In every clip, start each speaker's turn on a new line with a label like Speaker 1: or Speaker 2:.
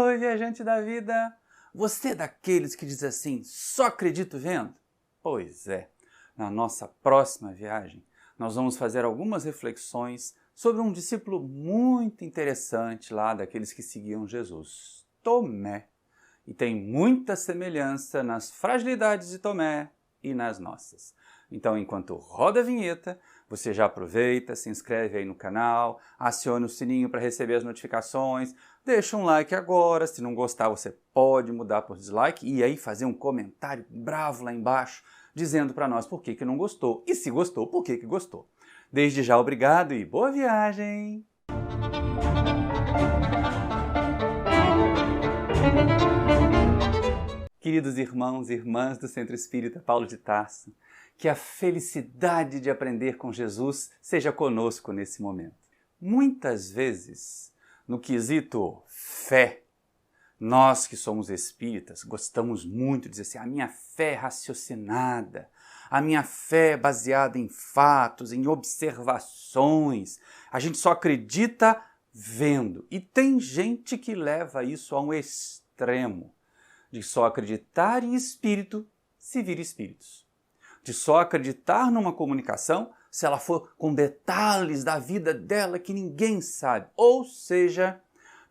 Speaker 1: Oi, viajante da vida! Você é daqueles que diz assim, só acredito vendo? Pois é, na nossa próxima viagem, nós vamos fazer algumas reflexões sobre um discípulo muito interessante lá daqueles que seguiam Jesus, Tomé. E tem muita semelhança nas fragilidades de Tomé e nas nossas. Então, enquanto roda a vinheta, você já aproveita, se inscreve aí no canal, acione o sininho para receber as notificações, deixa um like agora, se não gostar você pode mudar por dislike e aí fazer um comentário bravo lá embaixo, dizendo para nós por que não gostou e se gostou, por que gostou. Desde já, obrigado e boa viagem! Queridos irmãos e irmãs do Centro Espírita Paulo de Tarso, que a felicidade de aprender com Jesus seja conosco nesse momento. Muitas vezes, no quesito fé, nós que somos espíritas gostamos muito de dizer assim, a minha fé é raciocinada, a minha fé é baseada em fatos, em observações, a gente só acredita vendo. E tem gente que leva isso a um extremo, de só acreditar em espírito se vir espíritos. De só acreditar numa comunicação se ela for com detalhes da vida dela que ninguém sabe. Ou seja,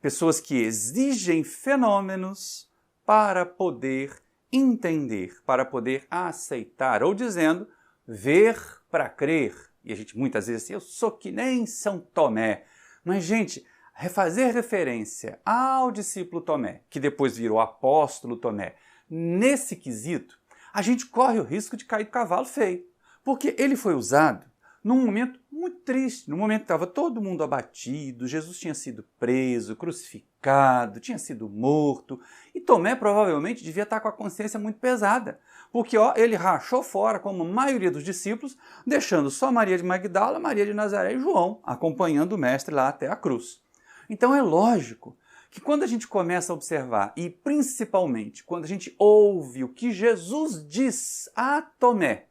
Speaker 1: pessoas que exigem fenômenos para poder entender, para poder aceitar. Ou dizendo, ver para crer. E a gente muitas vezes assim, eu sou que nem São Tomé. Mas, gente, fazer referência ao discípulo Tomé, que depois virou apóstolo Tomé, nesse quesito, a gente corre o risco de cair do cavalo feio, porque ele foi usado num momento muito triste, num momento que estava todo mundo abatido, Jesus tinha sido preso, crucificado, tinha sido morto, e Tomé provavelmente devia estar com a consciência muito pesada, porque ele rachou fora, como a maioria dos discípulos, deixando só Maria de Magdala, Maria de Nazaré e João, acompanhando o mestre lá até a cruz. Então é lógico que quando a gente começa a observar, e principalmente quando a gente ouve o que Jesus diz a Tomé,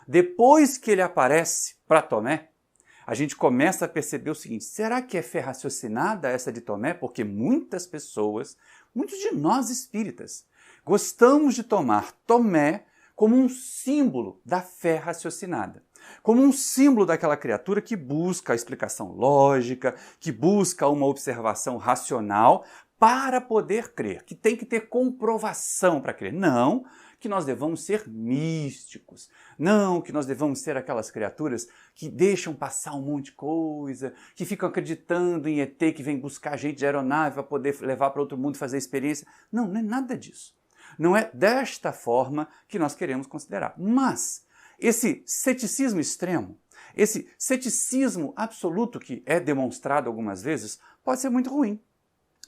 Speaker 1: depois que ele aparece para Tomé, a gente começa a perceber o seguinte, será que é fé raciocinada essa de Tomé? Porque muitas pessoas, muitos de nós espíritas, gostamos de tomar Tomé como um símbolo da fé raciocinada. Como um símbolo daquela criatura que busca a explicação lógica, que busca uma observação racional para poder crer, que tem que ter comprovação para crer. Não que nós devamos ser místicos, não que nós devamos ser aquelas criaturas que deixam passar um monte de coisa, que ficam acreditando em ET que vem buscar gente de aeronave para poder levar para outro mundo e fazer experiência. Não, não é nada disso. Não é desta forma que nós queremos considerar. Mas esse ceticismo extremo, esse ceticismo absoluto que é demonstrado algumas vezes, pode ser muito ruim.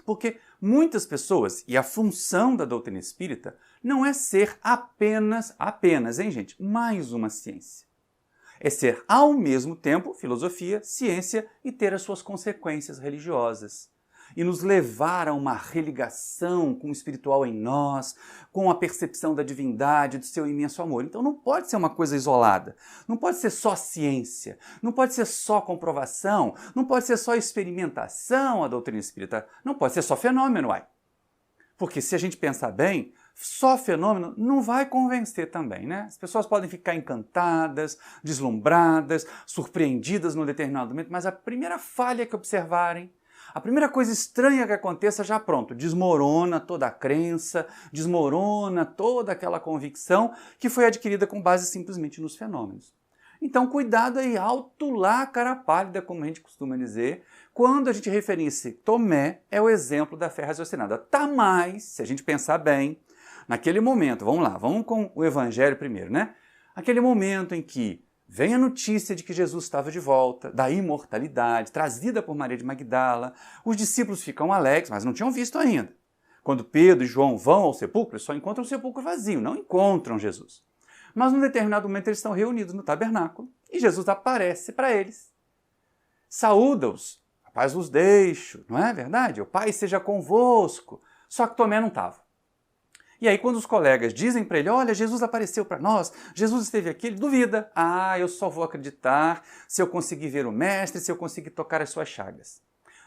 Speaker 1: Porque muitas pessoas, e a função da doutrina espírita, não é ser apenas, hein gente, mais uma ciência. É ser ao mesmo tempo filosofia, ciência e ter as suas consequências religiosas. E nos levar a uma religação com o espiritual em nós, com a percepção da divindade, do seu imenso amor. Então não pode ser uma coisa isolada, não pode ser só ciência, não pode ser só comprovação, não pode ser só experimentação a doutrina espírita, não pode ser só fenômeno, uai. Porque se a gente pensar bem, só fenômeno não vai convencer também, né? As pessoas podem ficar encantadas, deslumbradas, surpreendidas num determinado momento, mas a primeira falha que observarem, a primeira coisa estranha que aconteça, já pronto, desmorona toda a crença, desmorona toda aquela convicção que foi adquirida com base simplesmente nos fenômenos. Então, cuidado aí, alto lá, cara pálida, como a gente costuma dizer, quando a gente referencia Tomé, é o exemplo da fé raciocinada. Tá mais, se a gente pensar bem, naquele momento, vamos lá, vamos com o Evangelho primeiro, né? Aquele momento em que vem a notícia de que Jesus estava de volta, da imortalidade, trazida por Maria de Magdala. Os discípulos ficam alegres, mas não tinham visto ainda. Quando Pedro e João vão ao sepulcro, eles só encontram o sepulcro vazio, não encontram Jesus. Mas num determinado momento eles estão reunidos no tabernáculo e Jesus aparece para eles. Saúda-os, a paz vos deixo, não é verdade? O Pai seja convosco. Só que Tomé não estava. E aí quando os colegas dizem para ele, olha, Jesus apareceu para nós, Jesus esteve aqui, ele duvida. Ah, eu só vou acreditar se eu conseguir ver o mestre, se eu conseguir tocar as suas chagas.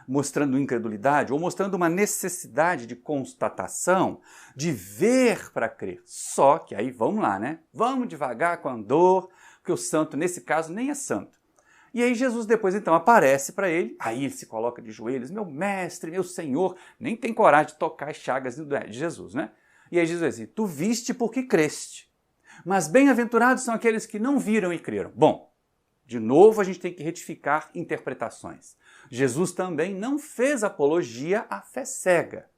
Speaker 1: mostrando incredulidade ou mostrando uma necessidade de constatação, de ver para crer. Só que aí vamos lá, né? Vamos devagar com a dor, porque o santo, nesse caso, nem é santo. E aí Jesus depois então aparece para ele, aí ele se coloca de joelhos, meu mestre, meu senhor, nem tem coragem de tocar as chagas de Jesus, né? E aí Jesus diz assim, tu viste porque creste, mas bem-aventurados são aqueles que não viram e creram. Bom, de novo a gente tem que retificar interpretações. Jesus também não fez apologia à fé cega,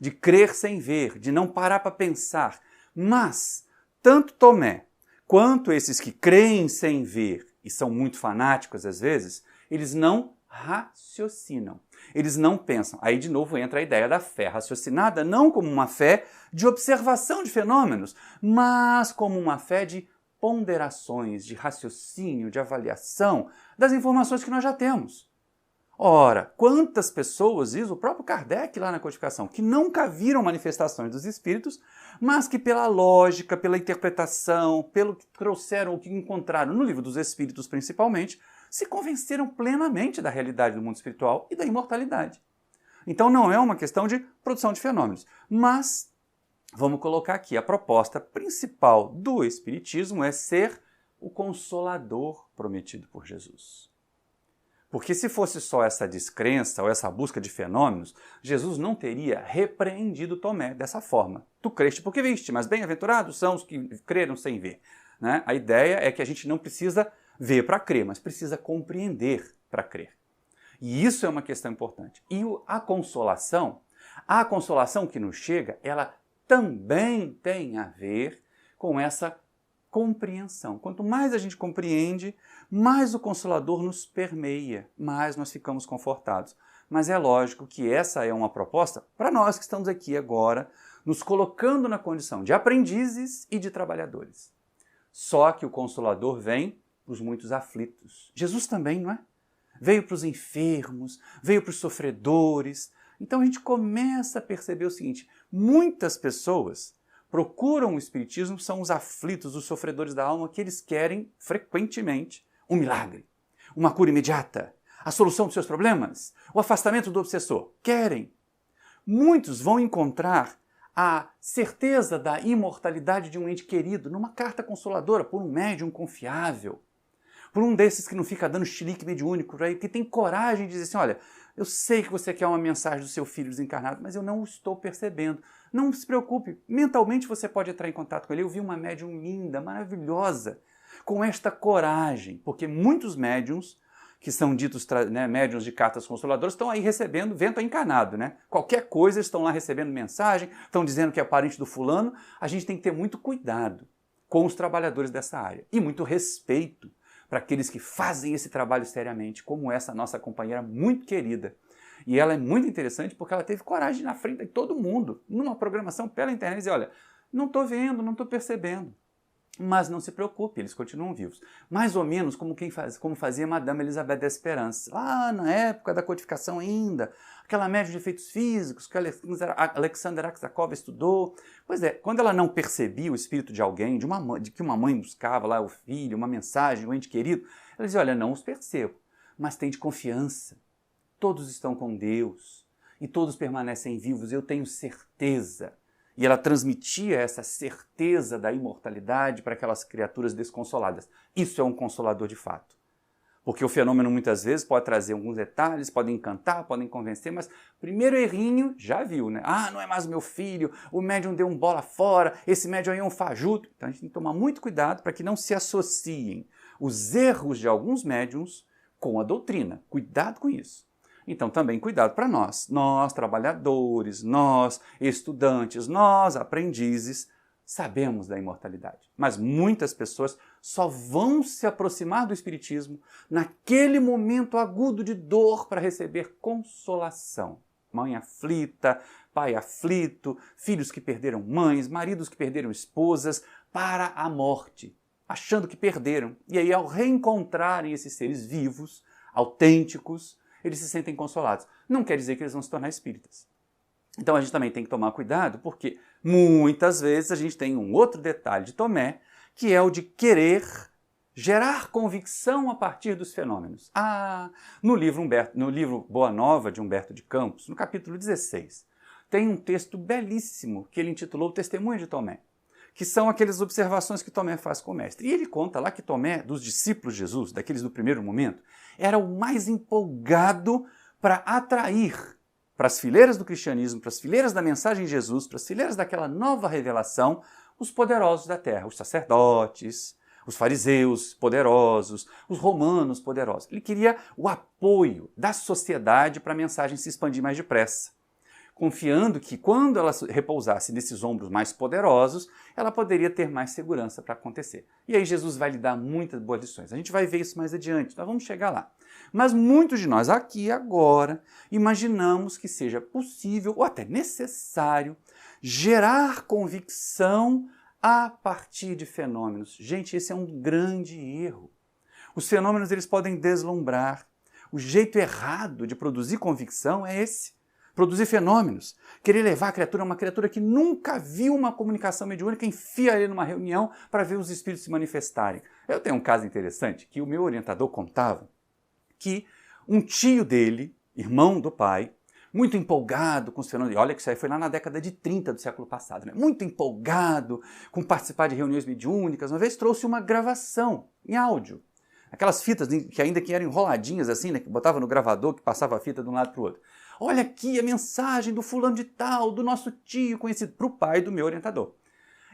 Speaker 1: de crer sem ver, de não parar para pensar, mas tanto Tomé quanto esses que creem sem ver e são muito fanáticos às vezes, eles não raciocinam, eles não pensam. Aí de novo entra a ideia da fé raciocinada, não como uma fé de observação de fenômenos, mas como uma fé de ponderações, de raciocínio, de avaliação das informações que nós já temos. Ora, quantas pessoas, diz o próprio Kardec lá na codificação, que nunca viram manifestações dos espíritos, mas que pela lógica, pela interpretação, pelo que trouxeram, o que encontraram no livro dos espíritos principalmente, se convenceram plenamente da realidade do mundo espiritual e da imortalidade. Então não é uma questão de produção de fenômenos, mas vamos colocar aqui, a proposta principal do espiritismo é ser o consolador prometido por Jesus. Porque se fosse só essa descrença ou essa busca de fenômenos, Jesus não teria repreendido Tomé dessa forma. Tu creste porque viste, mas bem-aventurados são os que creram sem ver. Né? A ideia é que a gente não precisa ver para crer, mas precisa compreender para crer. E isso é uma questão importante. E a consolação que nos chega, ela também tem a ver com essa compreensão. Quanto mais a gente compreende, mais o Consolador nos permeia, mais nós ficamos confortados. Mas é lógico que essa é uma proposta para nós que estamos aqui agora, nos colocando na condição de aprendizes e de trabalhadores. Só que o Consolador vem para os muitos aflitos. Jesus também, não é? Veio para os enfermos, veio para os sofredores. Então a gente começa a perceber o seguinte, muitas pessoas procuram o Espiritismo, são os aflitos, os sofredores da alma, que eles querem frequentemente um milagre, uma cura imediata, a solução dos seus problemas, o afastamento do obsessor. Querem. Muitos vão encontrar a certeza da imortalidade de um ente querido numa carta consoladora, por um médium confiável, por um desses que não fica dando chilique mediúnico, que tem coragem de dizer assim, olha, eu sei que você quer uma mensagem do seu filho desencarnado, mas eu não o estou percebendo. Não se preocupe, mentalmente você pode entrar em contato com ele. Eu vi uma médium linda, maravilhosa, com esta coragem, porque muitos médiums, que são ditos médiums de cartas consoladoras, estão aí recebendo vento encarnado, né? Qualquer coisa estão lá recebendo mensagem, estão dizendo que é parente do fulano. A gente tem que ter muito cuidado com os trabalhadores dessa área e muito respeito para aqueles que fazem esse trabalho seriamente, como essa nossa companheira muito querida. E ela é muito interessante porque ela teve coragem na frente de todo mundo, numa programação pela internet, dizer, olha, não estou vendo, não estou percebendo. Mas não se preocupe, eles continuam vivos. Mais ou menos como fazia Madame Elisabeth d'Esperance, lá na época da codificação ainda, aquela médium de efeitos físicos que Alexander Aksakov estudou. Pois é, quando ela não percebia o espírito de alguém, de que uma mãe buscava lá o filho, uma mensagem, um ente querido, ela dizia, olha, não os percebo, mas tem de confiança. Todos estão com Deus e todos permanecem vivos, eu tenho certeza. E ela transmitia essa certeza da imortalidade para aquelas criaturas desconsoladas. Isso é um consolador de fato. Porque o fenômeno muitas vezes pode trazer alguns detalhes, pode encantar, podem convencer, mas primeiro errinho já viu, né? Ah, não é mais o meu filho, o médium deu um bola fora, esse médium aí é um fajuto. Então a gente tem que tomar muito cuidado para que não se associem os erros de alguns médiums com a doutrina. Cuidado com isso. Então também cuidado para nós trabalhadores, nós estudantes, nós aprendizes, sabemos da imortalidade. Mas muitas pessoas só vão se aproximar do Espiritismo naquele momento agudo de dor para receber consolação. Mãe aflita, pai aflito, filhos que perderam mães, maridos que perderam esposas, para a morte, achando que perderam. E aí ao reencontrarem esses seres vivos, autênticos, eles se sentem consolados. Não quer dizer que eles vão se tornar espíritas. Então a gente também tem que tomar cuidado, porque muitas vezes a gente tem um outro detalhe de Tomé, que é o de querer Gerar convicção a partir dos fenômenos. No livro Boa Nova, de Humberto de Campos, no capítulo 16, tem um texto belíssimo que ele intitulou O Testemunho de Tomé, que são aquelas observações que Tomé faz com o mestre. E ele conta lá que Tomé, dos discípulos de Jesus, daqueles do primeiro momento, era o mais empolgado para atrair para as fileiras do cristianismo, para as fileiras da mensagem de Jesus, para as fileiras daquela nova revelação, os poderosos da terra, os sacerdotes, os fariseus poderosos, os romanos poderosos. Ele queria o apoio da sociedade para a mensagem se expandir mais depressa, confiando que quando ela repousasse nesses ombros mais poderosos, ela poderia ter mais segurança para acontecer. E aí Jesus vai lhe dar muitas boas lições. A gente vai ver isso mais adiante, nós vamos chegar lá. Mas muitos de nós aqui agora imaginamos que seja possível ou até necessário gerar convicção a partir de fenômenos. Gente, esse é um grande erro. Os fenômenos eles podem deslumbrar. O jeito errado de produzir convicção é esse. Produzir fenômenos. Querer levar a criatura, uma criatura que nunca viu uma comunicação mediúnica, enfia ele numa reunião para ver os espíritos se manifestarem. Eu tenho um caso interessante que o meu orientador contava que um tio dele, irmão do pai, muito empolgado com os fenômenos, e olha que isso aí foi lá na década de 30 do século passado, né? Muito empolgado com participar de reuniões mediúnicas, uma vez trouxe uma gravação em áudio. Aquelas fitas que eram enroladinhas assim, né? Que botava no gravador, que passava a fita de um lado para o outro. Olha aqui a mensagem do fulano de tal, do nosso tio conhecido, para o pai do meu orientador.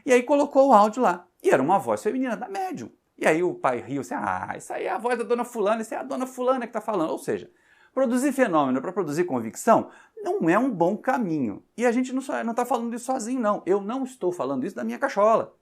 Speaker 1: E aí colocou o áudio lá, e era uma voz feminina da médium. E aí o pai riu assim, isso aí é a voz da dona fulana, isso é a dona fulana que está falando. Ou seja, produzir fenômeno para produzir convicção não é um bom caminho. E a gente não está falando isso sozinho, não. Eu não estou falando isso da minha cachola.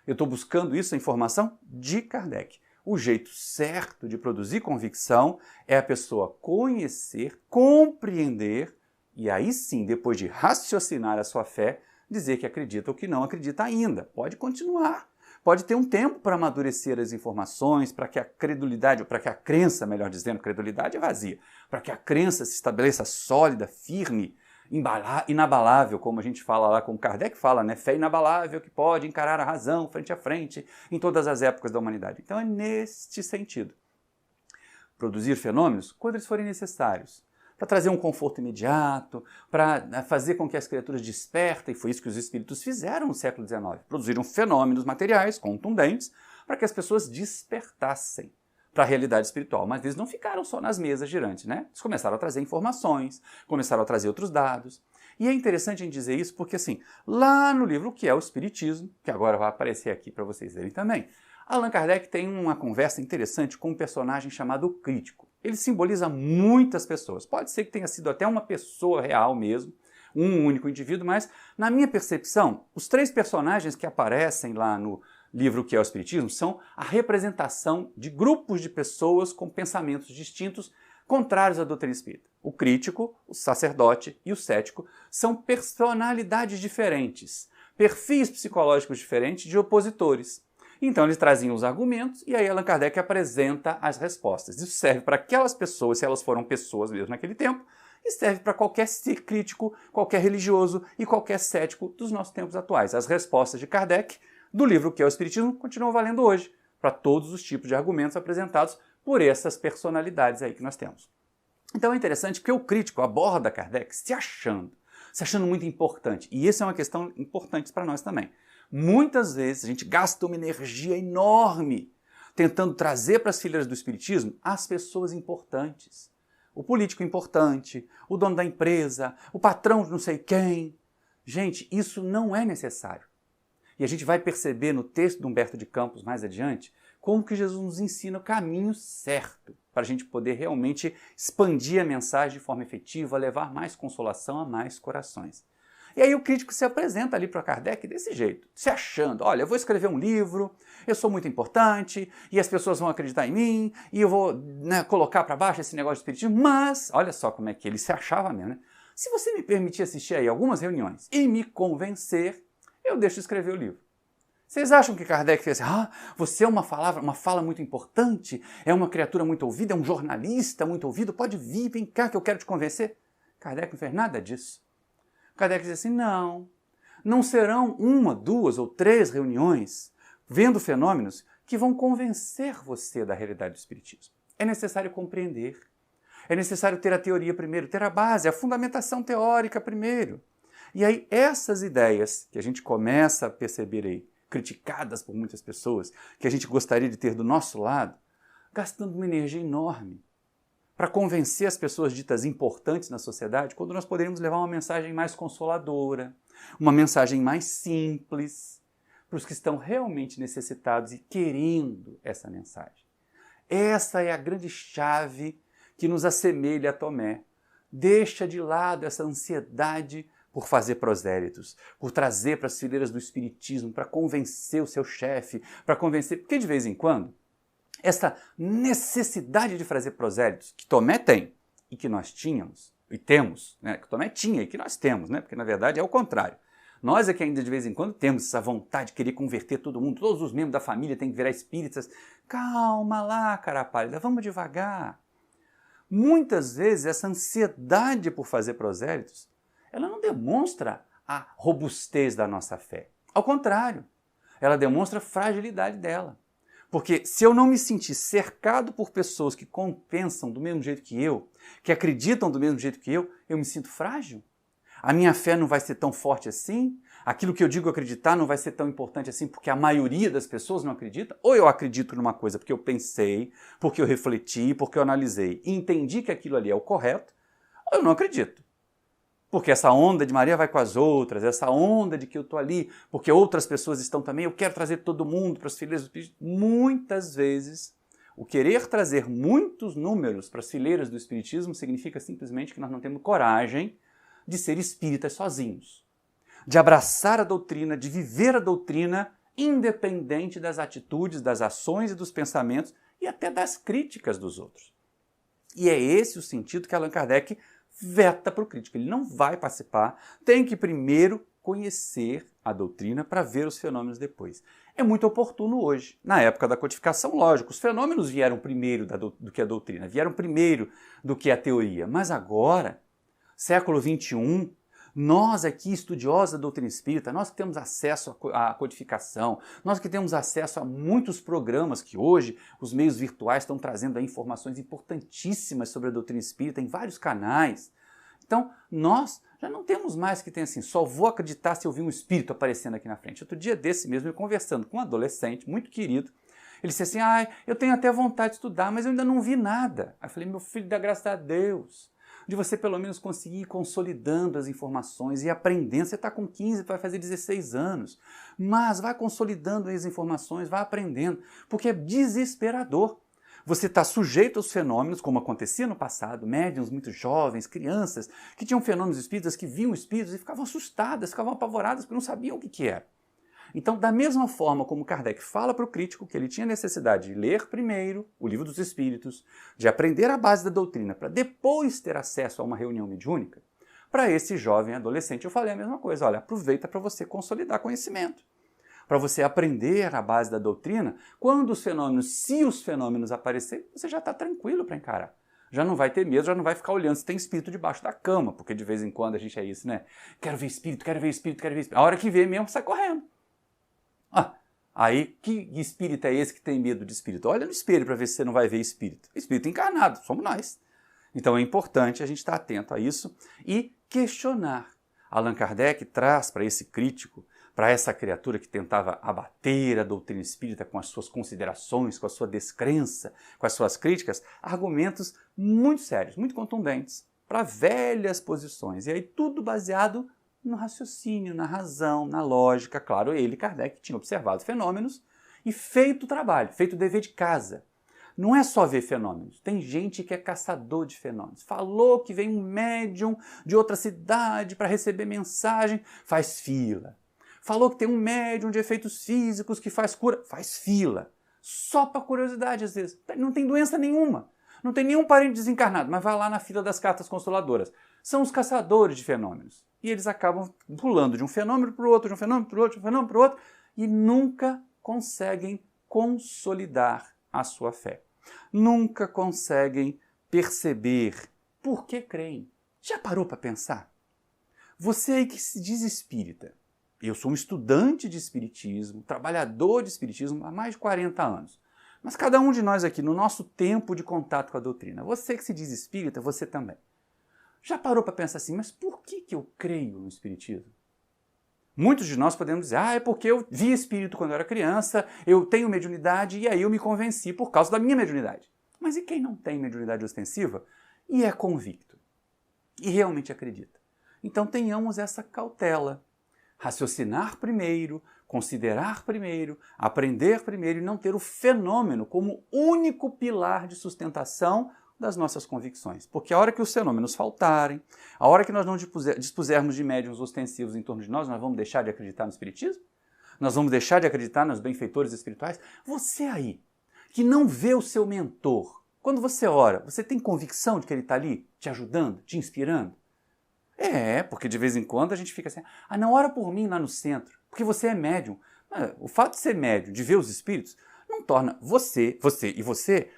Speaker 1: Eu estou buscando isso, a informação de Kardec. O jeito certo de produzir convicção é a pessoa conhecer, compreender, e aí sim, depois de raciocinar a sua fé, dizer que acredita ou que não acredita ainda. Pode continuar. Pode ter um tempo para amadurecer as informações, para que a credulidade, ou para que a crença, melhor dizendo, credulidade é vazia, para que a crença se estabeleça sólida, firme, inabalável, como a gente fala lá, como Kardec fala, né? Fé inabalável que pode encarar a razão frente a frente em todas as épocas da humanidade. Então é neste sentido. Produzir fenômenos quando eles forem necessários, para trazer um conforto imediato, para fazer com que as criaturas despertem, e foi isso que os espíritos fizeram no século XIX. Produziram fenômenos materiais contundentes para que as pessoas despertassem para a realidade espiritual. Mas eles não ficaram só nas mesas girantes, né? Eles começaram a trazer informações, começaram a trazer outros dados. E é interessante a gente dizer isso porque, assim, lá no livro O que é o Espiritismo, que agora vai aparecer aqui para vocês verem também, Allan Kardec tem uma conversa interessante com um personagem chamado Crítico. Ele simboliza muitas pessoas. Pode ser que tenha sido até uma pessoa real mesmo, um único indivíduo, mas, na minha percepção, os três personagens que aparecem lá no livro O que é o Espiritismo são a representação de grupos de pessoas com pensamentos distintos, contrários à doutrina espírita. O crítico, o sacerdote e o cético são personalidades diferentes, perfis psicológicos diferentes de opositores. Então eles traziam os argumentos e aí Allan Kardec apresenta as respostas. Isso serve para aquelas pessoas, se elas foram pessoas mesmo naquele tempo, e serve para qualquer crítico, qualquer religioso e qualquer cético dos nossos tempos atuais. As respostas de Kardec do livro O que é o Espiritismo continuam valendo hoje para todos os tipos de argumentos apresentados por essas personalidades aí que nós temos. Então é interessante porque o crítico aborda Kardec se achando muito importante. E isso é uma questão importante para nós também. Muitas vezes a gente gasta uma energia enorme tentando trazer para as fileiras do Espiritismo as pessoas importantes. O político importante, o dono da empresa, o patrão de não sei quem. Gente, isso não é necessário. E a gente vai perceber no texto de Humberto de Campos mais adiante como que Jesus nos ensina o caminho certo para a gente poder realmente expandir a mensagem de forma efetiva, levar mais consolação a mais corações. E aí o crítico se apresenta ali para Kardec desse jeito, se achando, olha, eu vou escrever um livro, eu sou muito importante, e as pessoas vão acreditar em mim, e eu vou colocar para baixo esse negócio de espiritismo, mas, olha só como é que ele se achava mesmo, né? Se você me permitir assistir aí algumas reuniões e me convencer, eu deixo de escrever o livro. Vocês acham que Kardec fez assim, você é uma fala muito importante, é uma criatura muito ouvida, é um jornalista muito ouvido, pode vir, vem cá que eu quero te convencer? Kardec não fez nada disso. Kardec diz assim, não serão 1, 2 ou 3 reuniões vendo fenômenos que vão convencer você da realidade do Espiritismo. É necessário compreender. É necessário ter a teoria primeiro, ter a base, a fundamentação teórica primeiro. E aí essas ideias que a gente começa a perceber aí, criticadas por muitas pessoas, que a gente gostaria de ter do nosso lado, gastando uma energia enorme para convencer as pessoas ditas importantes na sociedade, quando nós poderíamos levar uma mensagem mais consoladora, uma mensagem mais simples, para os que estão realmente necessitados e querendo essa mensagem. Essa é a grande chave que nos assemelha a Tomé. Deixa de lado essa ansiedade por fazer prosélitos, por trazer para as fileiras do Espiritismo, para convencer o seu chefe, para convencer... Porque de vez em quando, essa necessidade de fazer prosélitos, que Tomé tem e que nós tínhamos, e temos, né? Que Tomé tinha e que nós temos, né? Porque na verdade é o contrário. Nós é que ainda de vez em quando temos essa vontade de querer converter todo mundo, todos os membros da família têm que virar espíritas. Calma lá, cara pálida, vamos devagar. Muitas vezes essa ansiedade por fazer prosélitos, ela não demonstra a robustez da nossa fé. Ao contrário, ela demonstra a fragilidade dela. Porque se eu não me sentir cercado por pessoas que compensam do mesmo jeito que eu, que acreditam do mesmo jeito que eu me sinto frágil. A minha fé não vai ser tão forte assim, aquilo que eu digo acreditar não vai ser tão importante assim porque a maioria das pessoas não acredita, ou eu acredito numa coisa porque eu pensei, porque eu refleti, porque eu analisei e entendi que aquilo ali é o correto, ou eu não acredito. Porque essa onda de Maria vai com as outras, essa onda de que eu estou ali, porque outras pessoas estão também, eu quero trazer todo mundo para as fileiras do Espiritismo. Muitas vezes, o querer trazer muitos números para as fileiras do Espiritismo significa simplesmente que nós não temos coragem de ser espíritas sozinhos, de abraçar a doutrina, de viver a doutrina independente das atitudes, das ações e dos pensamentos e até das críticas dos outros. E é esse o sentido que Allan Kardec veta para o crítico. Ele não vai participar, tem que primeiro conhecer a doutrina para ver os fenômenos depois. É muito oportuno hoje. Na época da codificação, lógico, os fenômenos vieram primeiro do que a doutrina, vieram primeiro do que a teoria. Mas agora, século XXI, nós aqui, estudiosos da doutrina espírita, nós que temos acesso à codificação, nós que temos acesso a muitos programas que hoje os meios virtuais estão trazendo aí informações importantíssimas sobre a doutrina espírita em vários canais. Então, nós já não temos mais que ter assim, só vou acreditar se eu vi um espírito aparecendo aqui na frente. Outro dia desse mesmo, eu conversando com um adolescente muito querido, ele disse assim, eu tenho até vontade de estudar, mas eu ainda não vi nada. Aí eu falei, meu filho, dá graças a Deus, de você pelo menos conseguir ir consolidando as informações e aprendendo. Você está com 15, vai fazer 16 anos, mas vai consolidando as informações, vai aprendendo, porque é desesperador. Você está sujeito aos fenômenos, como acontecia no passado, médiuns muito jovens, crianças, que tinham fenômenos espíritas, que viam espíritos e ficavam assustadas, ficavam apavoradas, porque não sabiam o que era. Então, da mesma forma como Kardec fala para o crítico que ele tinha necessidade de ler primeiro o Livro dos Espíritos, de aprender a base da doutrina, para depois ter acesso a uma reunião mediúnica, para esse jovem adolescente eu falei a mesma coisa. Olha, aproveita para você consolidar conhecimento, para você aprender a base da doutrina. Quando os fenômenos, se os fenômenos aparecerem, você já está tranquilo para encarar. Já não vai ter medo, já não vai ficar olhando se tem espírito debaixo da cama, porque de vez em quando a gente é isso, né? Quero ver espírito, quero ver espírito, quero ver espírito. A hora que vê mesmo, sai correndo. Aí, que espírito é esse que tem medo de espírito? Olha no espelho para ver se você não vai ver espírito. Espírito encarnado, somos nós. Então é importante a gente estar atento a isso e questionar. Allan Kardec traz para esse crítico, para essa criatura que tentava abater a doutrina espírita com as suas considerações, com a sua descrença, com as suas críticas, argumentos muito sérios, muito contundentes, para velhas posições. E aí tudo baseado no raciocínio, na razão, na lógica. Claro, ele, Kardec, tinha observado fenômenos e feito o trabalho, feito o dever de casa. Não é só ver fenômenos, tem gente que é caçador de fenômenos. Falou que vem um médium de outra cidade para receber mensagem, faz fila. Falou que tem um médium de efeitos físicos que faz cura, faz fila. Só para curiosidade, às vezes. Não tem doença nenhuma, não tem nenhum parente desencarnado, mas vai lá na fila das cartas consoladoras. São os caçadores de fenômenos. E eles acabam pulando de um fenômeno para o outro, de um fenômeno para o outro, de um fenômeno para o outro, e nunca conseguem consolidar a sua fé. Nunca conseguem perceber por que creem. Já parou para pensar? Você aí que se diz espírita, Eu sou um estudante de espiritismo, trabalhador de espiritismo há mais de 40 anos. Mas cada um de nós aqui, no nosso tempo de contato com a doutrina, você que se diz espírita, você também, já parou para pensar assim, mas por que eu creio no espiritismo? Muitos de nós podemos dizer, é porque eu vi espírito quando eu era criança, eu tenho mediunidade e aí eu me convenci por causa da minha mediunidade. Mas e quem não tem mediunidade ostensiva e é convicto? E realmente acredita? Então tenhamos essa cautela. Raciocinar primeiro, considerar primeiro, aprender primeiro e não ter o fenômeno como único pilar de sustentação das nossas convicções. Porque a hora que os fenômenos faltarem, a hora que nós não dispusermos de médiuns ostensivos em torno de nós vamos deixar de acreditar no espiritismo? Nós vamos deixar de acreditar nos benfeitores espirituais? Você aí, que não vê o seu mentor, quando você ora, você tem convicção de que ele está ali, te ajudando, te inspirando? Porque de vez em quando a gente fica assim, não, ora por mim lá no centro, porque você é médium. Mas o fato de ser médium, de ver os espíritos, não torna você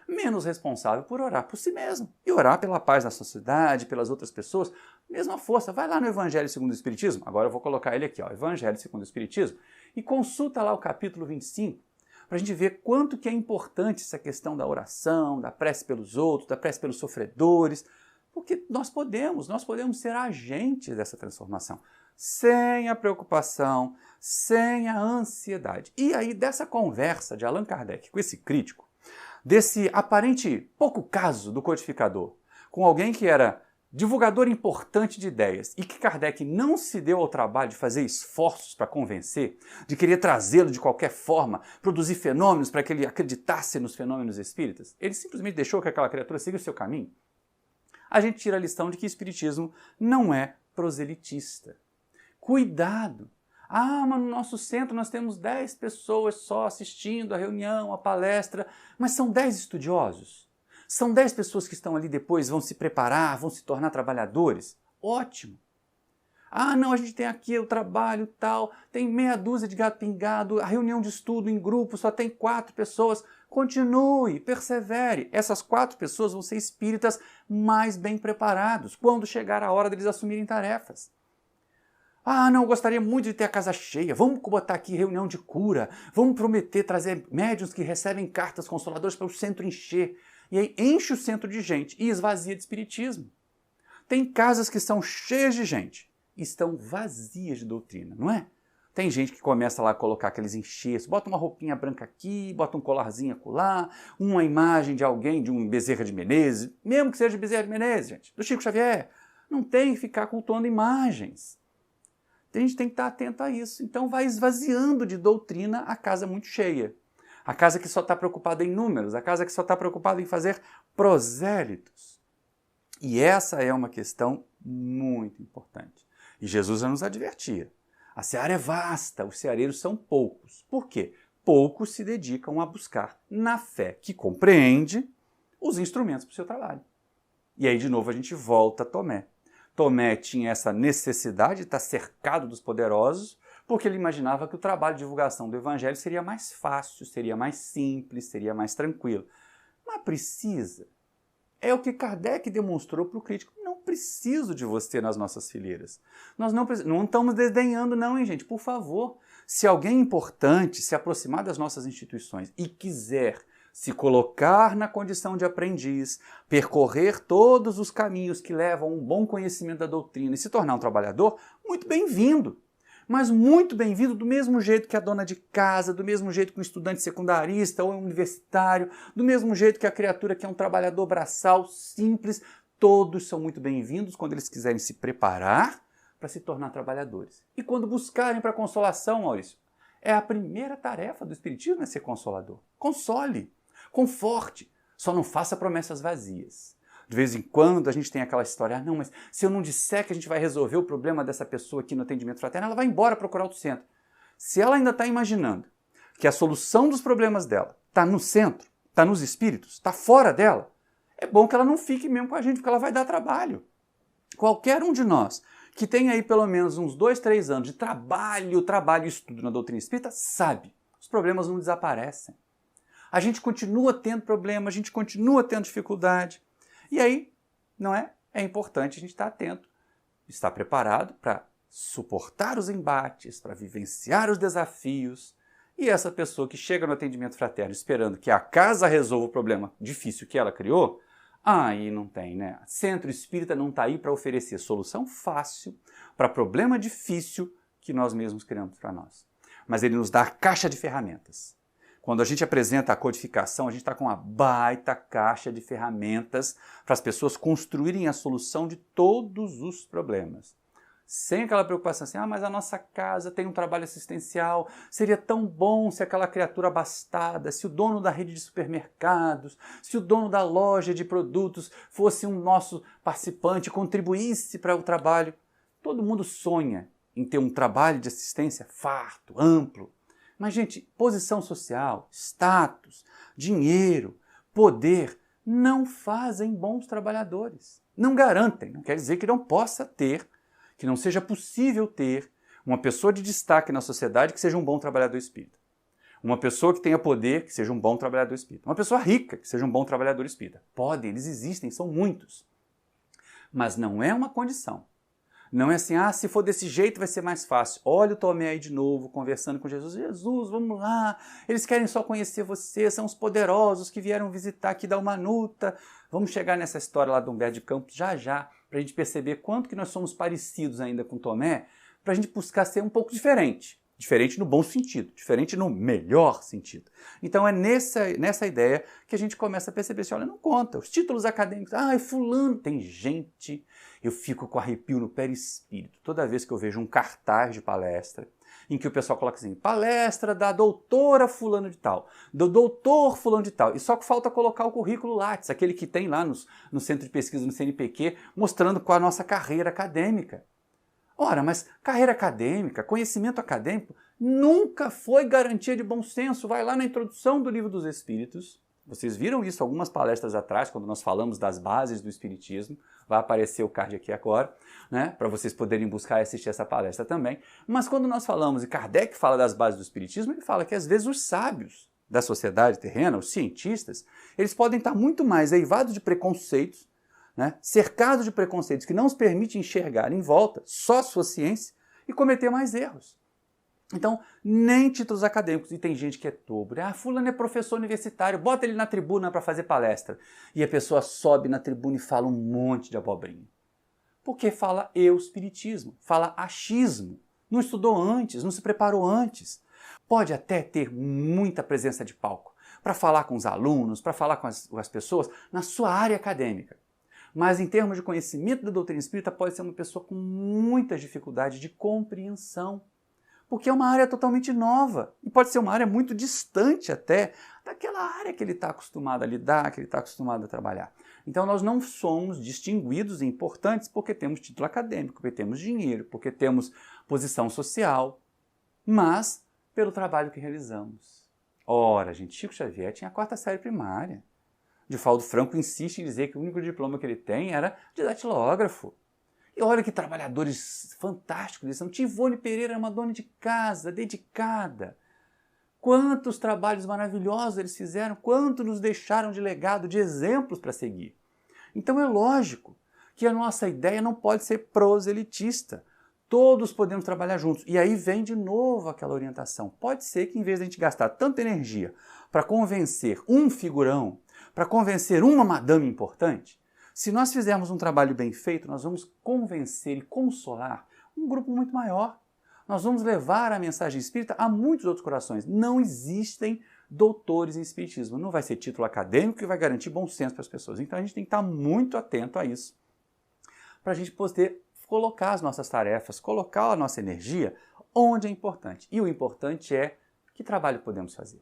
Speaker 1: menos responsável por orar por si mesmo. E orar pela paz na sociedade, pelas outras pessoas, mesma força. Vai lá no Evangelho segundo o Espiritismo, agora eu vou colocar ele aqui, Evangelho segundo o Espiritismo, e consulta lá o capítulo 25, para a gente ver quanto que é importante essa questão da oração, da prece pelos outros, da prece pelos sofredores, porque nós podemos ser agentes dessa transformação, sem a preocupação, sem a ansiedade. E aí, dessa conversa de Allan Kardec com esse crítico, desse aparente pouco caso do codificador, com alguém que era divulgador importante de ideias e que Kardec não se deu ao trabalho de fazer esforços para convencer, de querer trazê-lo de qualquer forma, produzir fenômenos para que ele acreditasse nos fenômenos espíritas, ele simplesmente deixou que aquela criatura siga o seu caminho. A gente tira a lição de que o espiritismo não é proselitista. Cuidado! Mas no nosso centro nós temos 10 pessoas só assistindo a reunião, a palestra, mas são 10 estudiosos? São 10 pessoas que estão ali depois, vão se preparar, vão se tornar trabalhadores? Ótimo! Não, a gente tem aqui o trabalho tal, tem meia dúzia de gato pingado, a reunião de estudo em grupo só tem 4 pessoas. Continue, persevere. Essas 4 pessoas vão ser espíritas mais bem preparados quando chegar a hora deles assumirem tarefas. Não, eu gostaria muito de ter a casa cheia. Vamos botar aqui reunião de cura. Vamos prometer trazer médiuns que recebem cartas consoladoras para o centro encher. E aí enche o centro de gente e esvazia de espiritismo. Tem casas que são cheias de gente e estão vazias de doutrina, não é? Tem gente que começa lá a colocar aqueles enxertos, bota uma roupinha branca aqui, bota um colarzinho acolá, uma imagem de alguém, de um Bezerra de Menezes, mesmo que seja Bezerra de Menezes, gente, do Chico Xavier. Não tem que ficar cultuando imagens. A gente tem que estar atento a isso. Então vai esvaziando de doutrina a casa muito cheia. A casa que só está preocupada em números, a casa que só está preocupada em fazer prosélitos. E essa é uma questão muito importante. E Jesus já nos advertia. A seara é vasta, os ceareiros são poucos. Por quê? Poucos se dedicam a buscar, na fé que compreende, os instrumentos para o seu trabalho. E aí, de novo, a gente volta a Tomé. Tomé tinha essa necessidade de estar cercado dos poderosos, porque ele imaginava que o trabalho de divulgação do Evangelho seria mais fácil, seria mais simples, seria mais tranquilo. Mas precisa. É o que Kardec demonstrou para o crítico. Não preciso de você nas nossas fileiras. Nós não estamos desdenhando não, hein, gente? Por favor, se alguém importante se aproximar das nossas instituições e quiser se colocar na condição de aprendiz, percorrer todos os caminhos que levam a um bom conhecimento da doutrina e se tornar um trabalhador, muito bem-vindo. Mas muito bem-vindo do mesmo jeito que a dona de casa, do mesmo jeito que um estudante secundarista ou um universitário, do mesmo jeito que a criatura que é um trabalhador braçal, simples, todos são muito bem-vindos quando eles quiserem se preparar para se tornar trabalhadores. E quando buscarem para consolação, Maurício, é a primeira tarefa do Espiritismo é ser consolador. Console, conforte, só não faça promessas vazias. De vez em quando a gente tem aquela história, não, mas se eu não disser que a gente vai resolver o problema dessa pessoa aqui no atendimento fraterno, ela vai embora procurar outro centro. Se ela ainda está imaginando que a solução dos problemas dela está no centro, está nos espíritos, está fora dela, é bom que ela não fique mesmo com a gente, porque ela vai dar trabalho. Qualquer um de nós que tem aí pelo menos uns 2, 3 anos de trabalho e estudo na doutrina espírita, sabe, os problemas não desaparecem. A gente continua tendo problema, a gente continua tendo dificuldade. E aí, não é? É importante a gente estar atento, estar preparado para suportar os embates, para vivenciar os desafios. E essa pessoa que chega no atendimento fraterno esperando que a casa resolva o problema difícil que ela criou, aí não tem, né? Centro Espírita não está aí para oferecer solução fácil para problema difícil que nós mesmos criamos para nós. Mas ele nos dá a caixa de ferramentas. Quando a gente apresenta a codificação, a gente está com uma baita caixa de ferramentas para as pessoas construírem a solução de todos os problemas. Sem aquela preocupação assim, mas a nossa casa tem um trabalho assistencial, seria tão bom se aquela criatura abastada, se o dono da rede de supermercados, se o dono da loja de produtos fosse um nosso participante, contribuísse para o trabalho. Todo mundo sonha em ter um trabalho de assistência farto, amplo. Mas, gente, posição social, status, dinheiro, poder não fazem bons trabalhadores. Não garantem, não quer dizer que não possa ter, que não seja possível ter uma pessoa de destaque na sociedade que seja um bom trabalhador espírita. Uma pessoa que tenha poder que seja um bom trabalhador espírita. Uma pessoa rica que seja um bom trabalhador espírita. Podem, eles existem, são muitos. Mas não é uma condição. Não é assim, se for desse jeito vai ser mais fácil. Olha o Tomé aí de novo, conversando com Jesus. Jesus, vamos lá, eles querem só conhecer você, são os poderosos que vieram visitar aqui da Umanuta. Vamos chegar nessa história lá do Humberto de Campos já, para a gente perceber quanto que nós somos parecidos ainda com Tomé, para a gente buscar ser um pouco diferente. Diferente no bom sentido, diferente no melhor sentido. Então é nessa ideia que a gente começa a perceber assim, olha, não conta, os títulos acadêmicos, fulano, tem gente, eu fico com arrepio no perispírito toda vez que eu vejo um cartaz de palestra, em que o pessoal coloca assim, palestra da doutora fulano de tal, do doutor fulano de tal, e só que falta colocar o currículo Lattes, aquele que tem lá no Centro de Pesquisa, no CNPq, mostrando qual a nossa carreira acadêmica. Ora, mas carreira acadêmica, conhecimento acadêmico, nunca foi garantia de bom senso. Vai lá na introdução do Livro dos Espíritos. Vocês viram isso algumas palestras atrás, quando nós falamos das bases do Espiritismo. Vai aparecer o card aqui agora, né, para vocês poderem buscar e assistir essa palestra também. Mas quando nós falamos, e Kardec fala das bases do Espiritismo, ele fala que às vezes os sábios da sociedade terrena, os cientistas, eles podem estar muito mais eivados de preconceitos, né, cercado de preconceitos que não os permitem enxergar em volta só sua ciência e cometer mais erros. Então, nem títulos acadêmicos. E tem gente que é tobo. Fulano é professor universitário, bota ele na tribuna para fazer palestra. E a pessoa sobe na tribuna e fala um monte de abobrinha. Porque fala espiritismo, fala achismo. Não estudou antes, não se preparou antes. Pode até ter muita presença de palco para falar com os alunos, para falar com as pessoas na sua área acadêmica. Mas em termos de conhecimento da doutrina espírita pode ser uma pessoa com muitas dificuldades de compreensão, porque é uma área totalmente nova e pode ser uma área muito distante até daquela área que ele está acostumado a lidar, que ele está acostumado a trabalhar. Então nós não somos distinguidos e importantes porque temos título acadêmico, porque temos dinheiro, porque temos posição social, mas pelo trabalho que realizamos. Ora, gente, Chico Xavier tinha a 4ª série primária. Divaldo Franco insiste em dizer que o único diploma que ele tem era de datilógrafo. E olha que trabalhadores fantásticos eles são. Tivone Pereira era uma dona de casa, dedicada. Quantos trabalhos maravilhosos eles fizeram, quanto nos deixaram de legado, de exemplos para seguir. Então é lógico que a nossa ideia não pode ser proselitista. Todos podemos trabalhar juntos. E aí vem de novo aquela orientação. Pode ser que em vez de a gente gastar tanta energia para convencer um figurão, para convencer uma madame importante, se nós fizermos um trabalho bem feito, nós vamos convencer e consolar um grupo muito maior. Nós vamos levar a mensagem espírita a muitos outros corações. Não existem doutores em espiritismo. Não vai ser título acadêmico que vai garantir bom senso para as pessoas. Então a gente tem que estar muito atento a isso, para a gente poder colocar as nossas tarefas, colocar a nossa energia onde é importante. E o importante é que trabalho podemos fazer,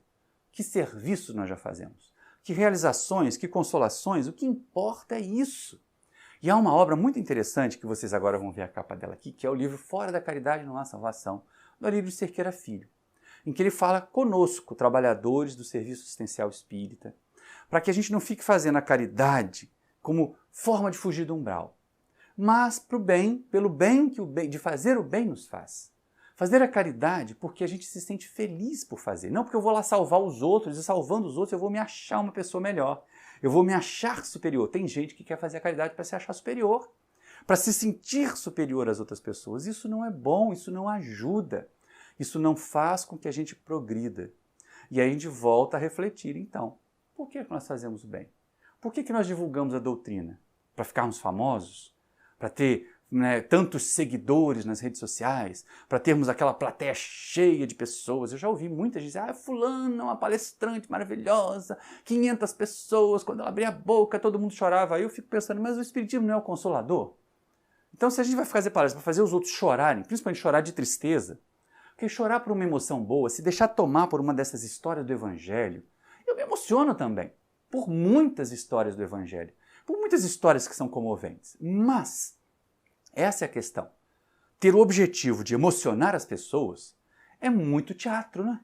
Speaker 1: que serviços nós já fazemos. Que realizações, que consolações, o que importa é isso. E há uma obra muito interessante, que vocês agora vão ver a capa dela aqui, que é o livro Fora da Caridade Não Há Salvação, do Arílio de Cerqueira Filho, em que ele fala conosco, trabalhadores do serviço assistencial espírita, para que a gente não fique fazendo a caridade como forma de fugir do umbral, mas para o bem, pelo bem que de fazer o bem nos faz. Fazer a caridade porque a gente se sente feliz por fazer. Não porque eu vou lá salvar os outros e salvando os outros eu vou me achar uma pessoa melhor. Eu vou me achar superior. Tem gente que quer fazer a caridade para se achar superior. para se sentir superior às outras pessoas. Isso não é bom, isso não ajuda. Isso não faz com que a gente progrida. E aí a gente volta a refletir, então, por que nós fazemos o bem? Por que nós divulgamos a doutrina? Para ficarmos famosos? Para ter tantos seguidores nas redes sociais? Para termos aquela plateia cheia de pessoas? Eu já ouvi muita gente dizer, fulano é uma palestrante maravilhosa, 500 pessoas, quando ela abria a boca todo mundo chorava. Aí eu fico pensando, mas o Espiritismo não é o Consolador? Então se a gente vai fazer palestra para fazer os outros chorarem, principalmente chorar de tristeza, porque chorar por uma emoção boa, se deixar tomar por uma dessas histórias do Evangelho, eu me emociono também por muitas histórias do Evangelho, por muitas histórias que são comoventes. Mas essa é a questão. Ter o objetivo de emocionar as pessoas é muito teatro, né?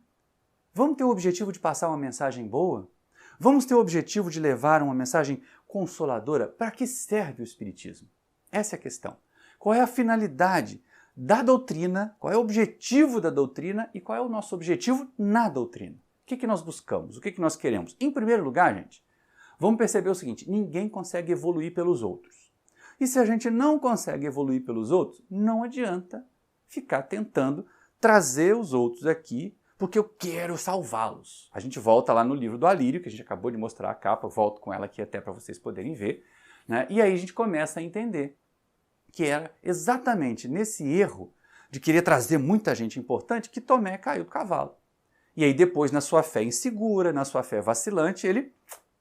Speaker 1: Vamos ter o objetivo de passar uma mensagem boa? Vamos ter o objetivo de levar uma mensagem consoladora? Para que serve o Espiritismo? Essa é a questão. Qual é a finalidade da doutrina, qual é o objetivo da doutrina e qual é o nosso objetivo na doutrina? O que nós buscamos? O que nós queremos? Em primeiro lugar, gente, vamos perceber o seguinte, ninguém consegue evoluir pelos outros. E se a gente não consegue evoluir pelos outros, não adianta ficar tentando trazer os outros aqui porque eu quero salvá-los. A gente volta lá no livro do Alírio, que a gente acabou de mostrar a capa, eu volto com ela aqui até para vocês poderem ver, né? E aí a gente começa a entender que era exatamente nesse erro de querer trazer muita gente importante que Tomé caiu do cavalo. E aí depois, na sua fé insegura, na sua fé vacilante, ele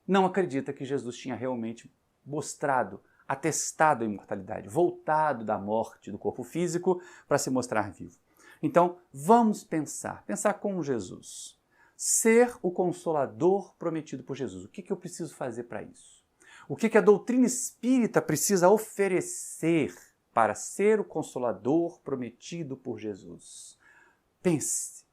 Speaker 1: não acredita que Jesus tinha realmente mostrado, atestado a imortalidade, voltado da morte do corpo físico para se mostrar vivo. Então, vamos pensar com Jesus. Ser o Consolador prometido por Jesus. O que eu preciso fazer para isso? O que a doutrina espírita precisa oferecer para ser o Consolador prometido por Jesus? Pense,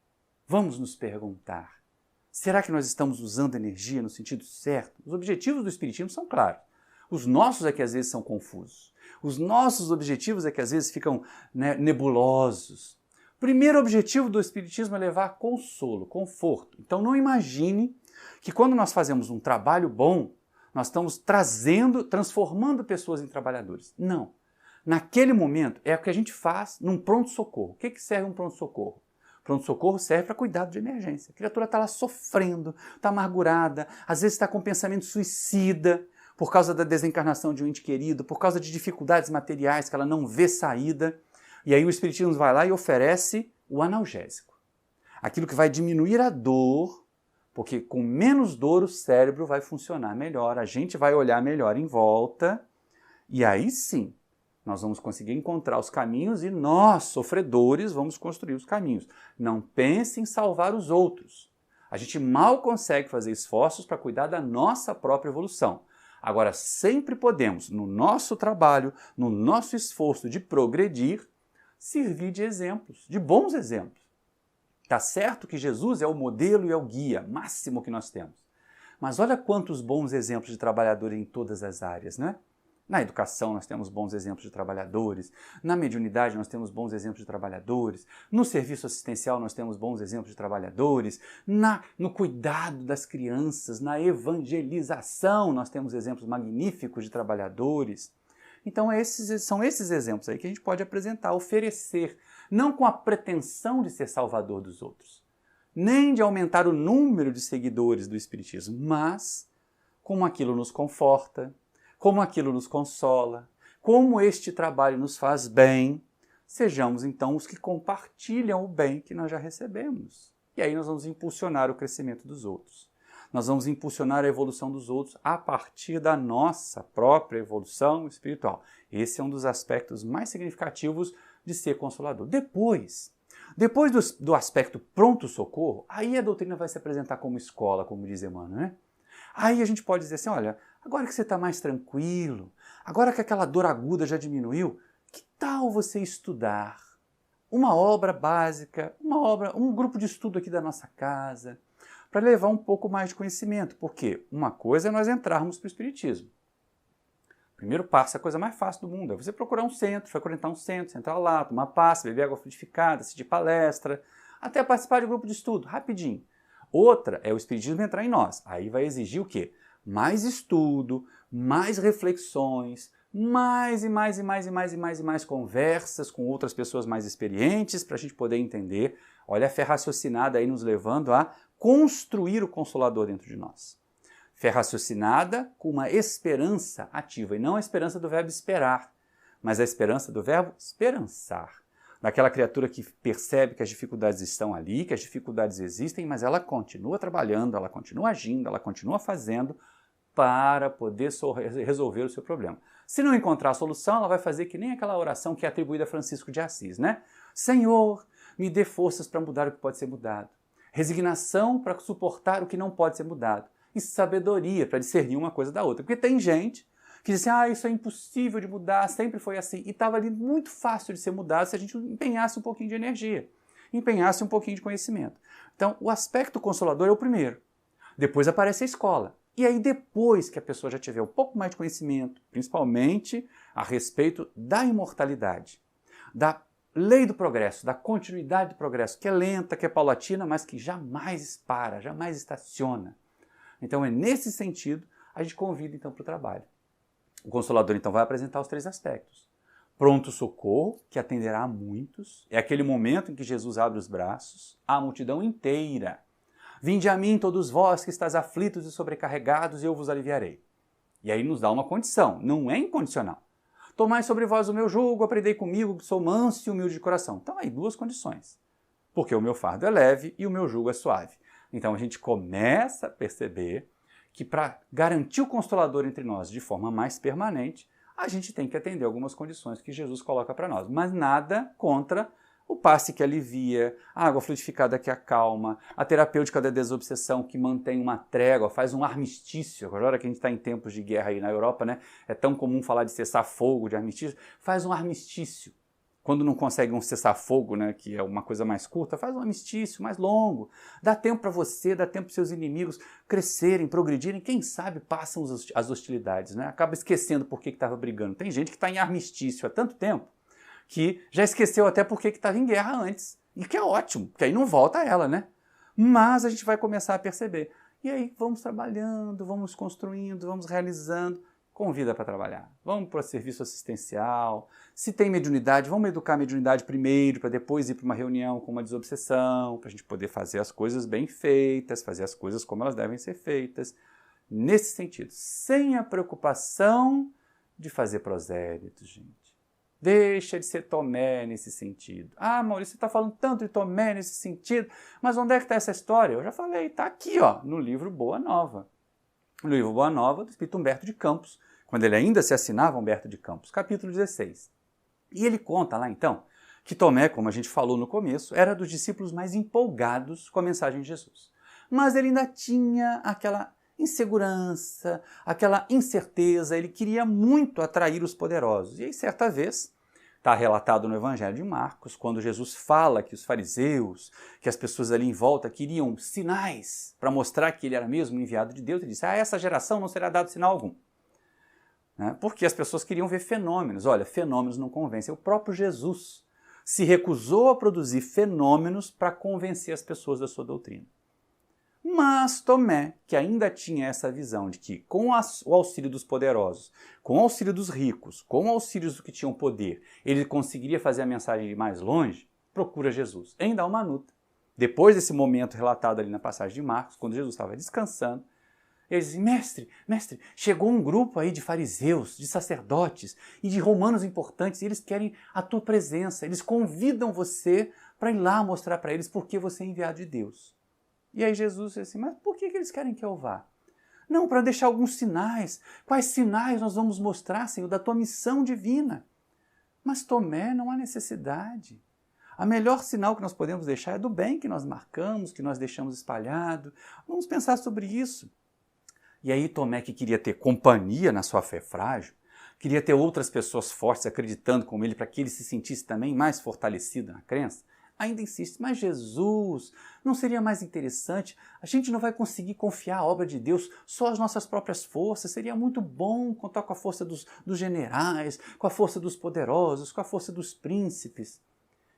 Speaker 1: vamos nos perguntar, será que nós estamos usando energia no sentido certo? Os objetivos do Espiritismo são claros. Os nossos é que às vezes são confusos. Os nossos objetivos é que às vezes ficam nebulosos. O primeiro objetivo do Espiritismo é levar consolo, conforto. Então não imagine que quando nós fazemos um trabalho bom, nós estamos transformando pessoas em trabalhadores. Não. Naquele momento, é o que a gente faz num pronto-socorro. O que serve um pronto-socorro? Pronto-socorro serve para cuidado de emergência. A criatura está lá sofrendo, está amargurada, às vezes está com pensamento suicida, por causa da desencarnação de um ente querido, por causa de dificuldades materiais que ela não vê saída. E aí o Espiritismo vai lá e oferece o analgésico. Aquilo que vai diminuir a dor, porque com menos dor o cérebro vai funcionar melhor, a gente vai olhar melhor em volta, e aí sim, nós vamos conseguir encontrar os caminhos e nós, sofredores, vamos construir os caminhos. Não pense em salvar os outros. A gente mal consegue fazer esforços para cuidar da nossa própria evolução. Agora, sempre podemos, no nosso trabalho, no nosso esforço de progredir, servir de exemplos, de bons exemplos. Tá certo que Jesus é o modelo e é o guia máximo que nós temos. Mas olha quantos bons exemplos de trabalhadores em todas as áreas, né? Na educação nós temos bons exemplos de trabalhadores, na mediunidade nós temos bons exemplos de trabalhadores, no serviço assistencial nós temos bons exemplos de trabalhadores, no cuidado das crianças, na evangelização nós temos exemplos magníficos de trabalhadores. Então são esses exemplos aí que a gente pode apresentar, oferecer, não com a pretensão de ser salvador dos outros, nem de aumentar o número de seguidores do Espiritismo, mas como aquilo nos conforta, como aquilo nos consola, como este trabalho nos faz bem, sejamos então os que compartilham o bem que nós já recebemos. E aí nós vamos impulsionar o crescimento dos outros. Nós vamos impulsionar a evolução dos outros a partir da nossa própria evolução espiritual. Esse é um dos aspectos mais significativos de ser consolador. Depois do aspecto pronto-socorro, aí a doutrina vai se apresentar como escola, como diz Emmanuel, né? Aí a gente pode dizer assim, olha, agora que você está mais tranquilo, agora que aquela dor aguda já diminuiu, que tal você estudar uma obra básica, um grupo de estudo aqui da nossa casa, para levar um pouco mais de conhecimento? Porque uma coisa é nós entrarmos para o Espiritismo. O primeiro passo é a coisa mais fácil do mundo, é você procurar um centro, frequentar um centro, entrar lá, tomar passe, beber água frutificada, assistir palestra, até participar de grupo de estudo, rapidinho. Outra é o Espiritismo entrar em nós. Aí vai exigir o quê? Mais estudo, mais reflexões, mais e mais e mais e mais e mais e mais conversas com outras pessoas mais experientes para a gente poder entender. Olha a fé raciocinada aí nos levando a construir o Consolador dentro de nós. Fé raciocinada com uma esperança ativa, e não a esperança do verbo esperar, mas a esperança do verbo esperançar. Daquela criatura que percebe que as dificuldades estão ali, que as dificuldades existem, mas ela continua trabalhando, ela continua agindo, ela continua fazendo para poder resolver o seu problema. Se não encontrar a solução, ela vai fazer que nem aquela oração que é atribuída a Francisco de Assis, né? Senhor, me dê forças para mudar o que pode ser mudado. Resignação para suportar o que não pode ser mudado. E sabedoria para discernir uma coisa da outra. Porque tem gente que diz assim, isso é impossível de mudar, sempre foi assim. E estava ali muito fácil de ser mudado se a gente empenhasse um pouquinho de energia, empenhasse um pouquinho de conhecimento. Então, o aspecto consolador é o primeiro. Depois aparece a escola. E aí, depois que a pessoa já tiver um pouco mais de conhecimento, principalmente a respeito da imortalidade, da lei do progresso, da continuidade do progresso, que é lenta, que é paulatina, mas que jamais para, jamais estaciona. Então, é nesse sentido, a gente convida então para o trabalho. O Consolador, então, vai apresentar os 3 aspectos. Pronto socorro, que atenderá a muitos. É aquele momento em que Jesus abre os braços, a multidão inteira. Vinde a mim, todos vós que estáis aflitos e sobrecarregados, e eu vos aliviarei. E aí nos dá uma condição, não é incondicional. Tomai sobre vós o meu jugo, aprendei comigo, que sou manso e humilde de coração. Então, aí 2 condições. Porque o meu fardo é leve e o meu jugo é suave. Então, a gente começa a perceber que para garantir o Consolador entre nós de forma mais permanente, a gente tem que atender algumas condições que Jesus coloca para nós. Mas nada contra o passe que alivia, a água fluidificada que acalma, a terapêutica da desobsessão que mantém uma trégua, faz um armistício. Agora que a gente está em tempos de guerra aí na Europa, né? É tão comum falar de cessar-fogo, de armistício. Faz um armistício. Quando não consegue um cessar-fogo, né, que é uma coisa mais curta, faz um armistício mais longo. Dá tempo para você, dá tempo para seus inimigos crescerem, progredirem. Quem sabe passam as hostilidades, né? Acaba esquecendo por que estava brigando. Tem gente que está em armistício há tanto tempo que já esqueceu até por que estava em guerra antes. E que é ótimo, porque aí não volta a ela, né? Mas a gente vai começar a perceber. E aí vamos trabalhando, vamos construindo, vamos realizando. Convida para trabalhar. Vamos para o serviço assistencial. Se tem mediunidade, vamos educar a mediunidade primeiro, para depois ir para uma reunião com uma desobsessão, para a gente poder fazer as coisas bem feitas, fazer as coisas como elas devem ser feitas. Nesse sentido, sem a preocupação de fazer prosélitos, gente. Deixa de ser Tomé nesse sentido. Ah, Maurício, você está falando tanto de Tomé nesse sentido, mas onde é que está essa história? Eu já falei, está aqui, ó, no livro Boa Nova. No livro Boa Nova, do Espírito Humberto de Campos, quando ele ainda se assinava Humberto de Campos, capítulo 16. E ele conta lá, então, que Tomé, como a gente falou no começo, era dos discípulos mais empolgados com a mensagem de Jesus. Mas ele ainda tinha aquela insegurança, aquela incerteza, ele queria muito atrair os poderosos. E aí, certa vez, está relatado no Evangelho de Marcos, quando Jesus fala que os fariseus, que as pessoas ali em volta queriam sinais para mostrar que ele era mesmo enviado de Deus, ele disse, essa geração não será dado sinal algum. Né? Porque as pessoas queriam ver fenômenos. Olha, fenômenos não convencem. O próprio Jesus se recusou a produzir fenômenos para convencer as pessoas da sua doutrina. Mas Tomé, que ainda tinha essa visão de que com o auxílio dos poderosos, com o auxílio dos ricos, com o auxílio dos que tinham poder, ele conseguiria fazer a mensagem ir mais longe, procura Jesus em Dalmanuta. Depois desse momento relatado ali na passagem de Marcos, quando Jesus estava descansando, ele diz, mestre, chegou um grupo aí de fariseus, de sacerdotes e de romanos importantes, e eles querem a tua presença, eles convidam você para ir lá mostrar para eles por que você é enviado de Deus. E aí Jesus disse assim, mas por que eles querem que eu vá? Não, para deixar alguns sinais. Quais sinais nós vamos mostrar, Senhor, da tua missão divina? Mas Tomé, não há necessidade. A melhor sinal que nós podemos deixar é do bem que nós marcamos, que nós deixamos espalhado. Vamos pensar sobre isso. E aí Tomé, que queria ter companhia na sua fé frágil, queria ter outras pessoas fortes acreditando como ele, para que ele se sentisse também mais fortalecido na crença, ainda insiste, mas Jesus, não seria mais interessante? A gente não vai conseguir confiar a obra de Deus só às nossas próprias forças, seria muito bom contar com a força dos generais, com a força dos poderosos, com a força dos príncipes.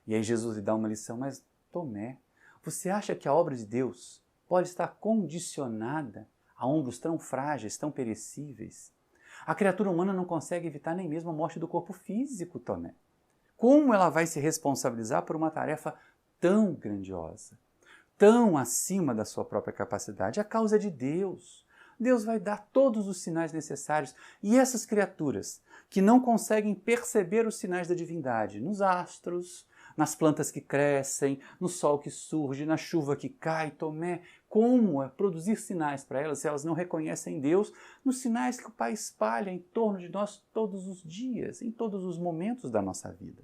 Speaker 1: E aí Jesus lhe dá uma lição, mas Tomé, você acha que a obra de Deus pode estar condicionada a ombros tão frágeis, tão perecíveis? A criatura humana não consegue evitar nem mesmo a morte do corpo físico, Tomé. Como ela vai se responsabilizar por uma tarefa tão grandiosa, tão acima da sua própria capacidade? A causa é de Deus. Deus vai dar todos os sinais necessários. E essas criaturas que não conseguem perceber os sinais da divindade nos astros, nas plantas que crescem, no sol que surge, na chuva que cai, Tomé, como é produzir sinais para elas se elas não reconhecem Deus nos sinais que o Pai espalha em torno de nós todos os dias, em todos os momentos da nossa vida?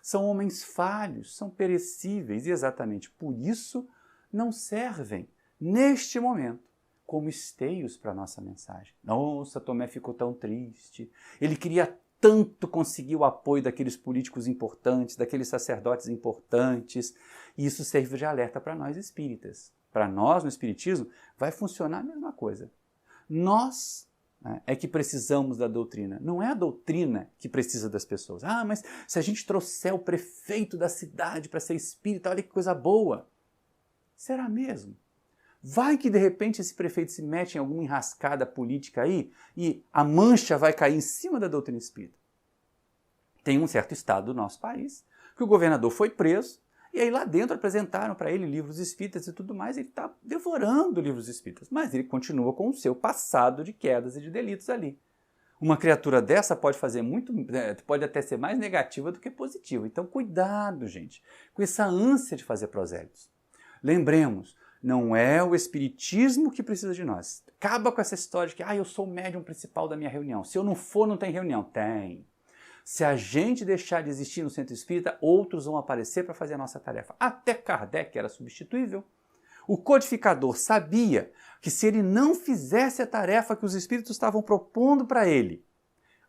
Speaker 1: São homens falhos, são perecíveis e exatamente por isso não servem, neste momento, como esteios para a nossa mensagem. Nossa, Tomé ficou tão triste. Ele queria tanto conseguir o apoio daqueles políticos importantes, daqueles sacerdotes importantes. E isso serve de alerta para nós espíritas. Para nós, no espiritismo, vai funcionar a mesma coisa. Nós é que precisamos da doutrina. Não é a doutrina que precisa das pessoas. Ah, mas se a gente trouxer o prefeito da cidade para ser espírita, olha que coisa boa. Será mesmo? Vai que de repente esse prefeito se mete em alguma enrascada política aí e a mancha vai cair em cima da doutrina espírita. Tem um certo estado do nosso país que o governador foi preso e aí lá dentro apresentaram para ele livros espíritas e tudo mais, ele está devorando livros espíritas, mas ele continua com o seu passado de quedas e de delitos ali. Uma criatura dessa pode fazer pode até ser mais negativa do que positiva. Então cuidado, gente, com essa ânsia de fazer prosélitos. Lembremos, não é o espiritismo que precisa de nós. Acaba com essa história de que eu sou o médium principal da minha reunião. Se eu não for, não tem reunião. Tem. Se a gente deixar de existir no centro espírita, outros vão aparecer para fazer a nossa tarefa. Até Kardec era substituível. O codificador sabia que se ele não fizesse a tarefa que os espíritos estavam propondo para ele,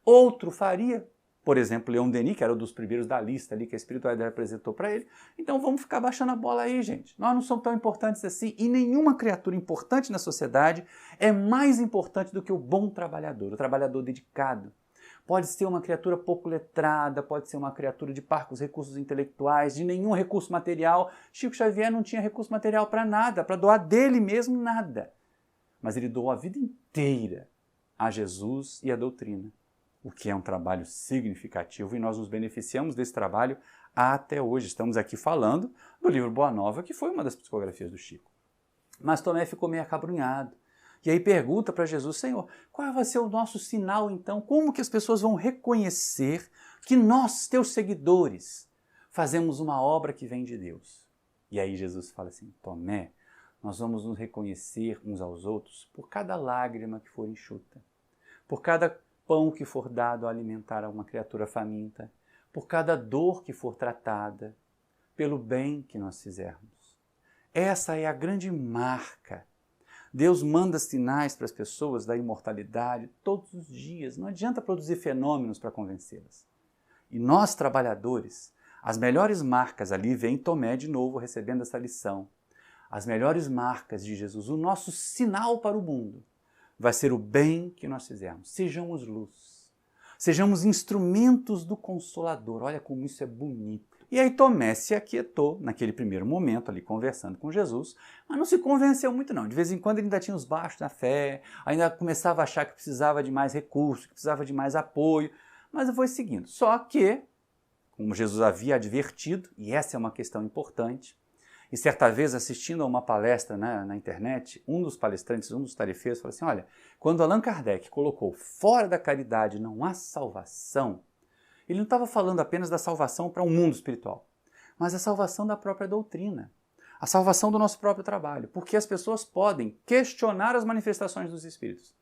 Speaker 1: outro faria. Por exemplo, Leon Denis, que era um dos primeiros da lista ali que a espiritualidade apresentou para ele. Então vamos ficar baixando a bola aí, gente. Nós não somos tão importantes assim e nenhuma criatura importante na sociedade é mais importante do que o bom trabalhador, o trabalhador dedicado. Pode ser uma criatura pouco letrada, pode ser uma criatura de parcos recursos intelectuais, de nenhum recurso material. Chico Xavier não tinha recurso material para nada, para doar dele mesmo nada. Mas ele doou a vida inteira a Jesus e a doutrina, o que é um trabalho significativo e nós nos beneficiamos desse trabalho até hoje. Estamos aqui falando do livro Boa Nova, que foi uma das psicografias do Chico. Mas Tomé ficou meio acabrunhado. E aí pergunta para Jesus: Senhor, qual vai ser o nosso sinal então? Como que as pessoas vão reconhecer que nós, teus seguidores, fazemos uma obra que vem de Deus? E aí Jesus fala assim: Tomé, nós vamos nos reconhecer uns aos outros por cada lágrima que for enxuta, por cada pão que for dado a alimentar a uma criatura faminta, por cada dor que for tratada, pelo bem que nós fizermos. Essa é a grande marca. Deus manda sinais para as pessoas da imortalidade todos os dias. Não adianta produzir fenômenos para convencê-las. E nós, trabalhadores, as melhores marcas, ali vem Tomé de novo recebendo essa lição. As melhores marcas de Jesus, o nosso sinal para o mundo, vai ser o bem que nós fizermos. Sejamos luz. Sejamos instrumentos do Consolador. Olha como isso é bonito. E aí Tomé se aquietou naquele primeiro momento ali conversando com Jesus, mas não se convenceu muito não. De vez em quando ele ainda tinha os baixos na fé, ainda começava a achar que precisava de mais recursos, que precisava de mais apoio, mas foi seguindo. Só que, como Jesus havia advertido, e essa é uma questão importante, e certa vez assistindo a uma palestra na internet, um dos palestrantes, um dos tarefeiros, falou assim: olha, quando Allan Kardec colocou fora da caridade não há salvação, ele não estava falando apenas da salvação para um mundo espiritual, mas a salvação da própria doutrina, a salvação do nosso próprio trabalho, porque as pessoas podem questionar as manifestações dos espíritos,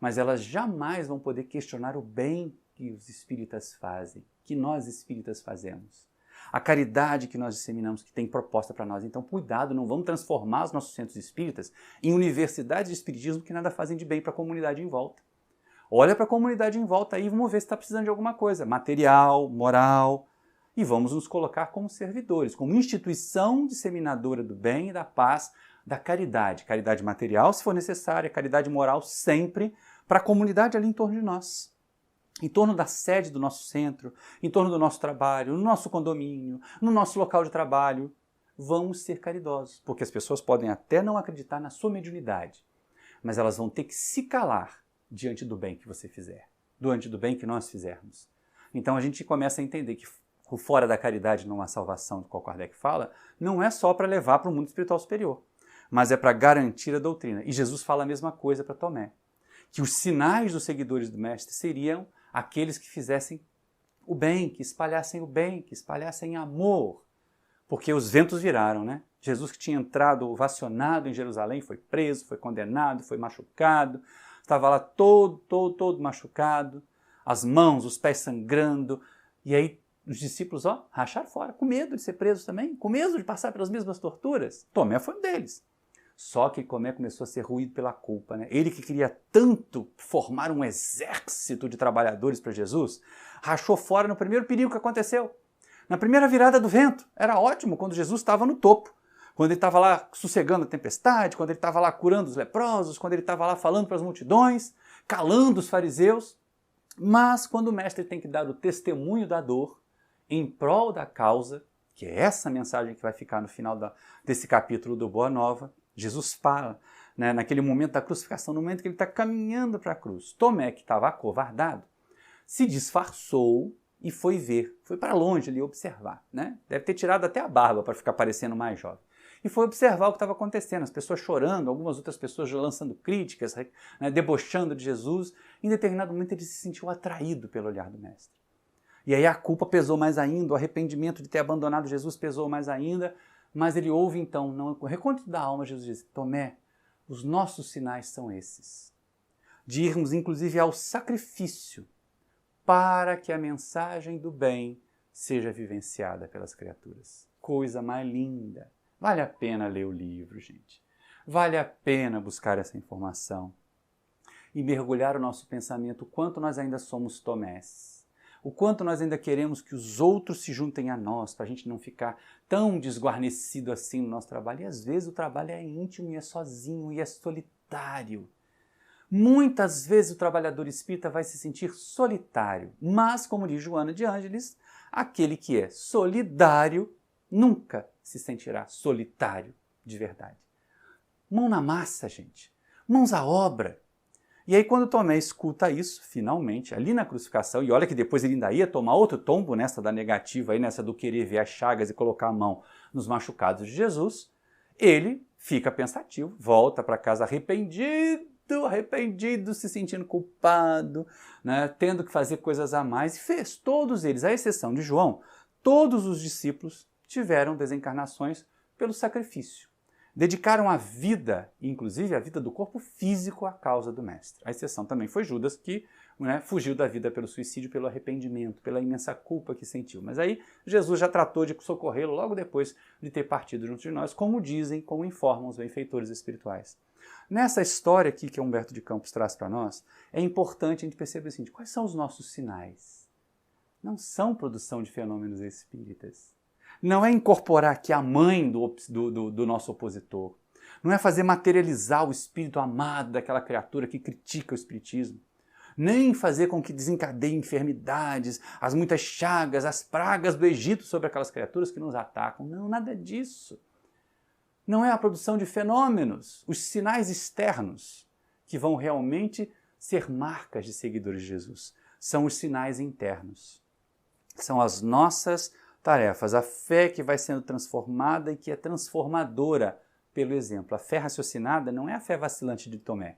Speaker 1: mas elas jamais vão poder questionar o bem que os espíritas fazem, que nós espíritas fazemos. A caridade que nós disseminamos, que tem proposta para nós. Então, cuidado, não vamos transformar os nossos centros espíritas em universidades de espiritismo que nada fazem de bem para a comunidade em volta. Olha para a comunidade em volta aí e vamos ver se está precisando de alguma coisa, material, moral, e vamos nos colocar como servidores, como instituição disseminadora do bem e da paz, da caridade. Caridade material, se for necessária, caridade moral sempre para a comunidade ali em torno de nós. Em torno da sede do nosso centro, em torno do nosso trabalho, no nosso condomínio, no nosso local de trabalho. Vamos ser caridosos, porque as pessoas podem até não acreditar na sua mediunidade, mas elas vão ter que se calar diante do bem que você fizer. do bem que nós fizermos. Então a gente começa a entender que o fora da caridade não há salvação, do qual Kardec fala, não é só para levar para o mundo espiritual superior, mas é para garantir a doutrina. E Jesus fala a mesma coisa para Tomé, que os sinais dos seguidores do Mestre seriam aqueles que fizessem o bem, que espalhassem amor, porque os ventos viraram, né? Jesus, que tinha entrado ovacionado em Jerusalém, foi preso, foi condenado, foi machucado, estava lá todo machucado, as mãos, os pés sangrando, e aí os discípulos, racharam fora, com medo de ser preso também, com medo de passar pelas mesmas torturas. Tomé foi um deles. Só que Tomé começou a ser ruído pela culpa, né? Ele que queria tanto formar um exército de trabalhadores para Jesus, rachou fora no primeiro perigo que aconteceu. Na primeira virada do vento. Era ótimo quando Jesus estava no topo. Quando ele estava lá sossegando a tempestade, quando ele estava lá curando os leprosos, quando ele estava lá falando para as multidões, calando os fariseus. Mas quando o mestre tem que dar o testemunho da dor em prol da causa, que é essa mensagem que vai ficar no final desse capítulo do Boa Nova, Jesus fala, né, naquele momento da crucificação, no momento que ele está caminhando para a cruz. Tomé, que estava acovardado, se disfarçou e foi ver, foi para longe ali observar, né? Deve ter tirado até a barba para ficar parecendo mais jovem. E foi observar o que estava acontecendo, as pessoas chorando, algumas outras pessoas lançando críticas, né, debochando de Jesus. Em determinado momento ele se sentiu atraído pelo olhar do Mestre. E aí a culpa pesou mais ainda, o arrependimento de ter abandonado Jesus pesou mais ainda, mas ele ouve então, no recôndito da alma, Jesus diz: Tomé, os nossos sinais são esses, de irmos inclusive ao sacrifício para que a mensagem do bem seja vivenciada pelas criaturas. Coisa mais linda! Vale a pena ler o livro, gente. Vale a pena buscar essa informação e mergulhar o nosso pensamento o quanto nós ainda somos Tomés, o quanto nós ainda queremos que os outros se juntem a nós, para a gente não ficar tão desguarnecido assim no nosso trabalho. E às vezes o trabalho é íntimo e é sozinho e é solitário. Muitas vezes o trabalhador espírita vai se sentir solitário, mas, como diz Joana de Ângeles, aquele que é solidário nunca se sentirá solitário de verdade. Mão na massa, gente. Mãos à obra. E aí quando Tomé escuta isso, finalmente, ali na crucificação, e olha que depois ele ainda ia tomar outro tombo nessa da negativa, aí, nessa do querer ver as chagas e colocar a mão nos machucados de Jesus, ele fica pensativo, volta para casa arrependido, se sentindo culpado, né, tendo que fazer coisas a mais, e fez. Todos eles, à exceção de João, todos os discípulos tiveram desencarnações pelo sacrifício. Dedicaram a vida, inclusive a vida do corpo físico, à causa do Mestre. A exceção também foi Judas, que, né, fugiu da vida pelo suicídio, pelo arrependimento, pela imensa culpa que sentiu. Mas aí Jesus já tratou de socorrê-lo logo depois de ter partido junto de nós, como dizem, como informam os benfeitores espirituais. Nessa história aqui que Humberto de Campos traz para nós, é importante a gente perceber o seguinte: quais são os nossos sinais? Não são produção de fenômenos espíritas. Não é incorporar aqui a mãe do nosso opositor. Não é fazer materializar o espírito amado daquela criatura que critica o espiritismo. Nem fazer com que desencadeie enfermidades, as muitas chagas, as pragas do Egito sobre aquelas criaturas que nos atacam. Não, nada disso. Não é a produção de fenômenos, os sinais externos, que vão realmente ser marcas de seguidores de Jesus. São os sinais internos. São as nossas tarefas, a fé que vai sendo transformada e que é transformadora pelo exemplo. A fé raciocinada não é a fé vacilante de Tomé,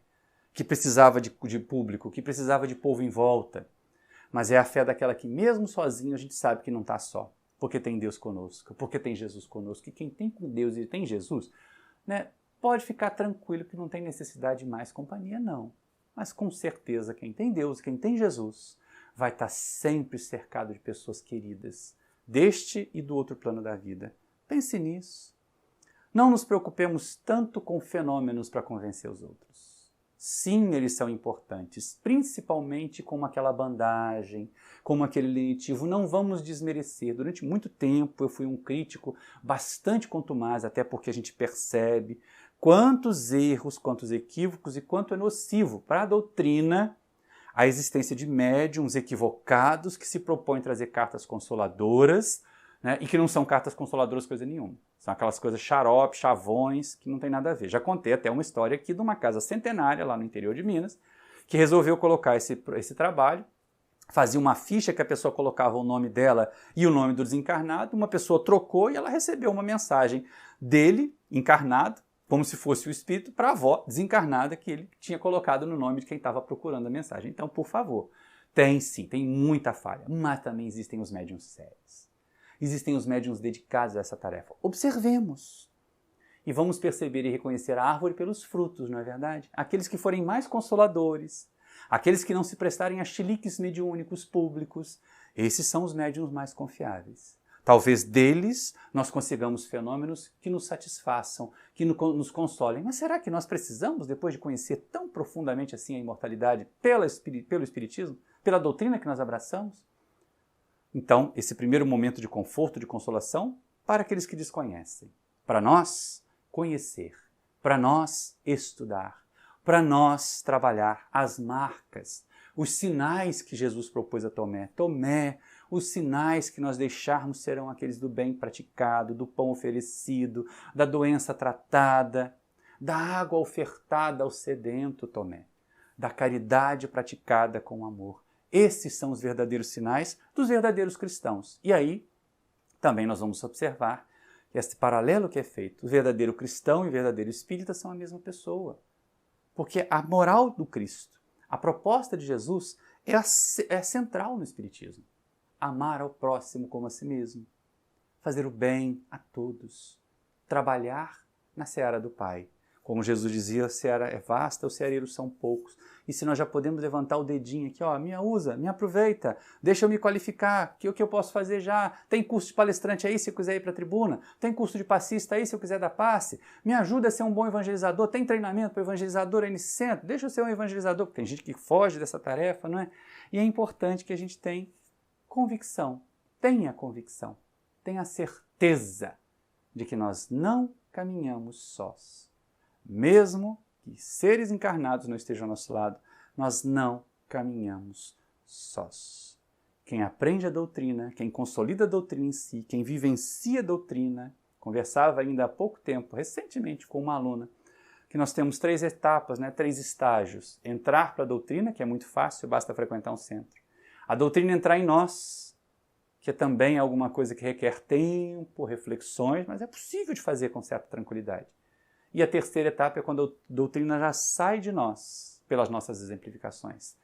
Speaker 1: que precisava de público, que precisava de povo em volta, mas é a fé daquela que mesmo sozinho a gente sabe que não está só, porque tem Deus conosco, porque tem Jesus conosco, e quem tem com Deus e tem Jesus, né, pode ficar tranquilo que não tem necessidade de mais companhia, não. Mas com certeza quem tem Deus, quem tem Jesus, vai estar sempre cercado de pessoas queridas, deste e do outro plano da vida. Pense nisso. Não nos preocupemos tanto com fenômenos para convencer os outros. Sim, eles são importantes, principalmente como aquela bandagem, como aquele lenitivo. Não vamos desmerecer. Durante muito tempo eu fui um crítico bastante contumaz, até porque a gente percebe quantos erros, quantos equívocos e quanto é nocivo para a doutrina a existência de médiums equivocados que se propõem trazer cartas consoladoras, né, e que não são cartas consoladoras coisa nenhuma. São aquelas coisas xarope, chavões, que não tem nada a ver. Já contei até uma história aqui de uma casa centenária lá no interior de Minas, que resolveu colocar esse trabalho fazia uma ficha que a pessoa colocava o nome dela e o nome do desencarnado, uma pessoa trocou e ela recebeu uma mensagem dele, encarnado, como se fosse o espírito, para a avó desencarnada que ele tinha colocado no nome de quem estava procurando a mensagem. Então, por favor, tem sim, tem muita falha, mas também existem os médiuns sérios. Existem os médiuns dedicados a essa tarefa. Observemos e vamos perceber e reconhecer a árvore pelos frutos, não é verdade? Aqueles que forem mais consoladores, aqueles que não se prestarem a chiliques mediúnicos públicos, esses são os médiuns mais confiáveis. Talvez deles nós consigamos fenômenos que nos satisfaçam, que nos consolem. Mas será que nós precisamos, depois de conhecer tão profundamente assim a imortalidade pelo Espiritismo, pela doutrina que nós abraçamos? Então, esse primeiro momento de conforto, de consolação, para aqueles que desconhecem. Para nós, conhecer. Para nós, estudar. Para nós, trabalhar as marcas, os sinais que Jesus propôs a Tomé. Tomé, os sinais que nós deixarmos serão aqueles do bem praticado, do pão oferecido, da doença tratada, da água ofertada ao sedento, Tomé, da caridade praticada com amor. Esses são os verdadeiros sinais dos verdadeiros cristãos. E aí, também nós vamos observar que esse paralelo que é feito, o verdadeiro cristão e o verdadeiro espírita são a mesma pessoa. Porque a moral do Cristo, a proposta de Jesus é central no Espiritismo. Amar ao próximo como a si mesmo, fazer o bem a todos, trabalhar na seara do Pai. Como Jesus dizia, a seara é vasta, os ceareiros são poucos. E se nós já podemos levantar o dedinho aqui, ó, me usa, me aproveita, deixa eu me qualificar, o que eu posso fazer já? Tem curso de palestrante aí se eu quiser ir para a tribuna? Tem curso de passista aí se eu quiser dar passe? Me ajuda a ser um bom evangelizador? Tem treinamento para evangelizador aí nesse centro? Deixa eu ser um evangelizador, porque tem gente que foge dessa tarefa, não é? E é importante que a gente tenha convicção, tenha a certeza de que nós não caminhamos sós. Mesmo que seres encarnados não estejam ao nosso lado, nós não caminhamos sós. Quem aprende a doutrina, quem consolida a doutrina em si, quem vivencia a doutrina, conversava ainda há pouco tempo, recentemente, com uma aluna, que nós temos 3 etapas, 3 estágios. Entrar para a doutrina, que é muito fácil, basta frequentar um centro. A doutrina entrar em nós, que é também alguma coisa que requer tempo, reflexões, mas é possível de fazer com certa tranquilidade. E a terceira etapa é quando a doutrina já sai de nós, pelas nossas exemplificações.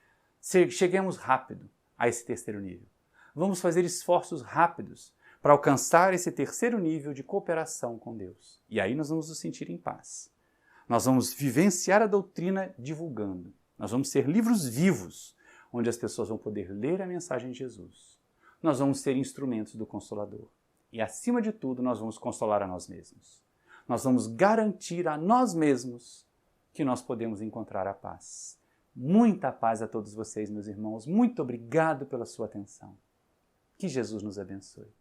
Speaker 1: Cheguemos rápido a esse terceiro nível. Vamos fazer esforços rápidos para alcançar esse terceiro nível de cooperação com Deus. E aí nós vamos nos sentir em paz. Nós vamos vivenciar a doutrina divulgando. Nós vamos ser livros vivos, onde as pessoas vão poder ler a mensagem de Jesus. Nós vamos ser instrumentos do Consolador. E, acima de tudo, nós vamos consolar a nós mesmos. Nós vamos garantir a nós mesmos que nós podemos encontrar a paz. Muita paz a todos vocês, meus irmãos. Muito obrigado pela sua atenção. Que Jesus nos abençoe.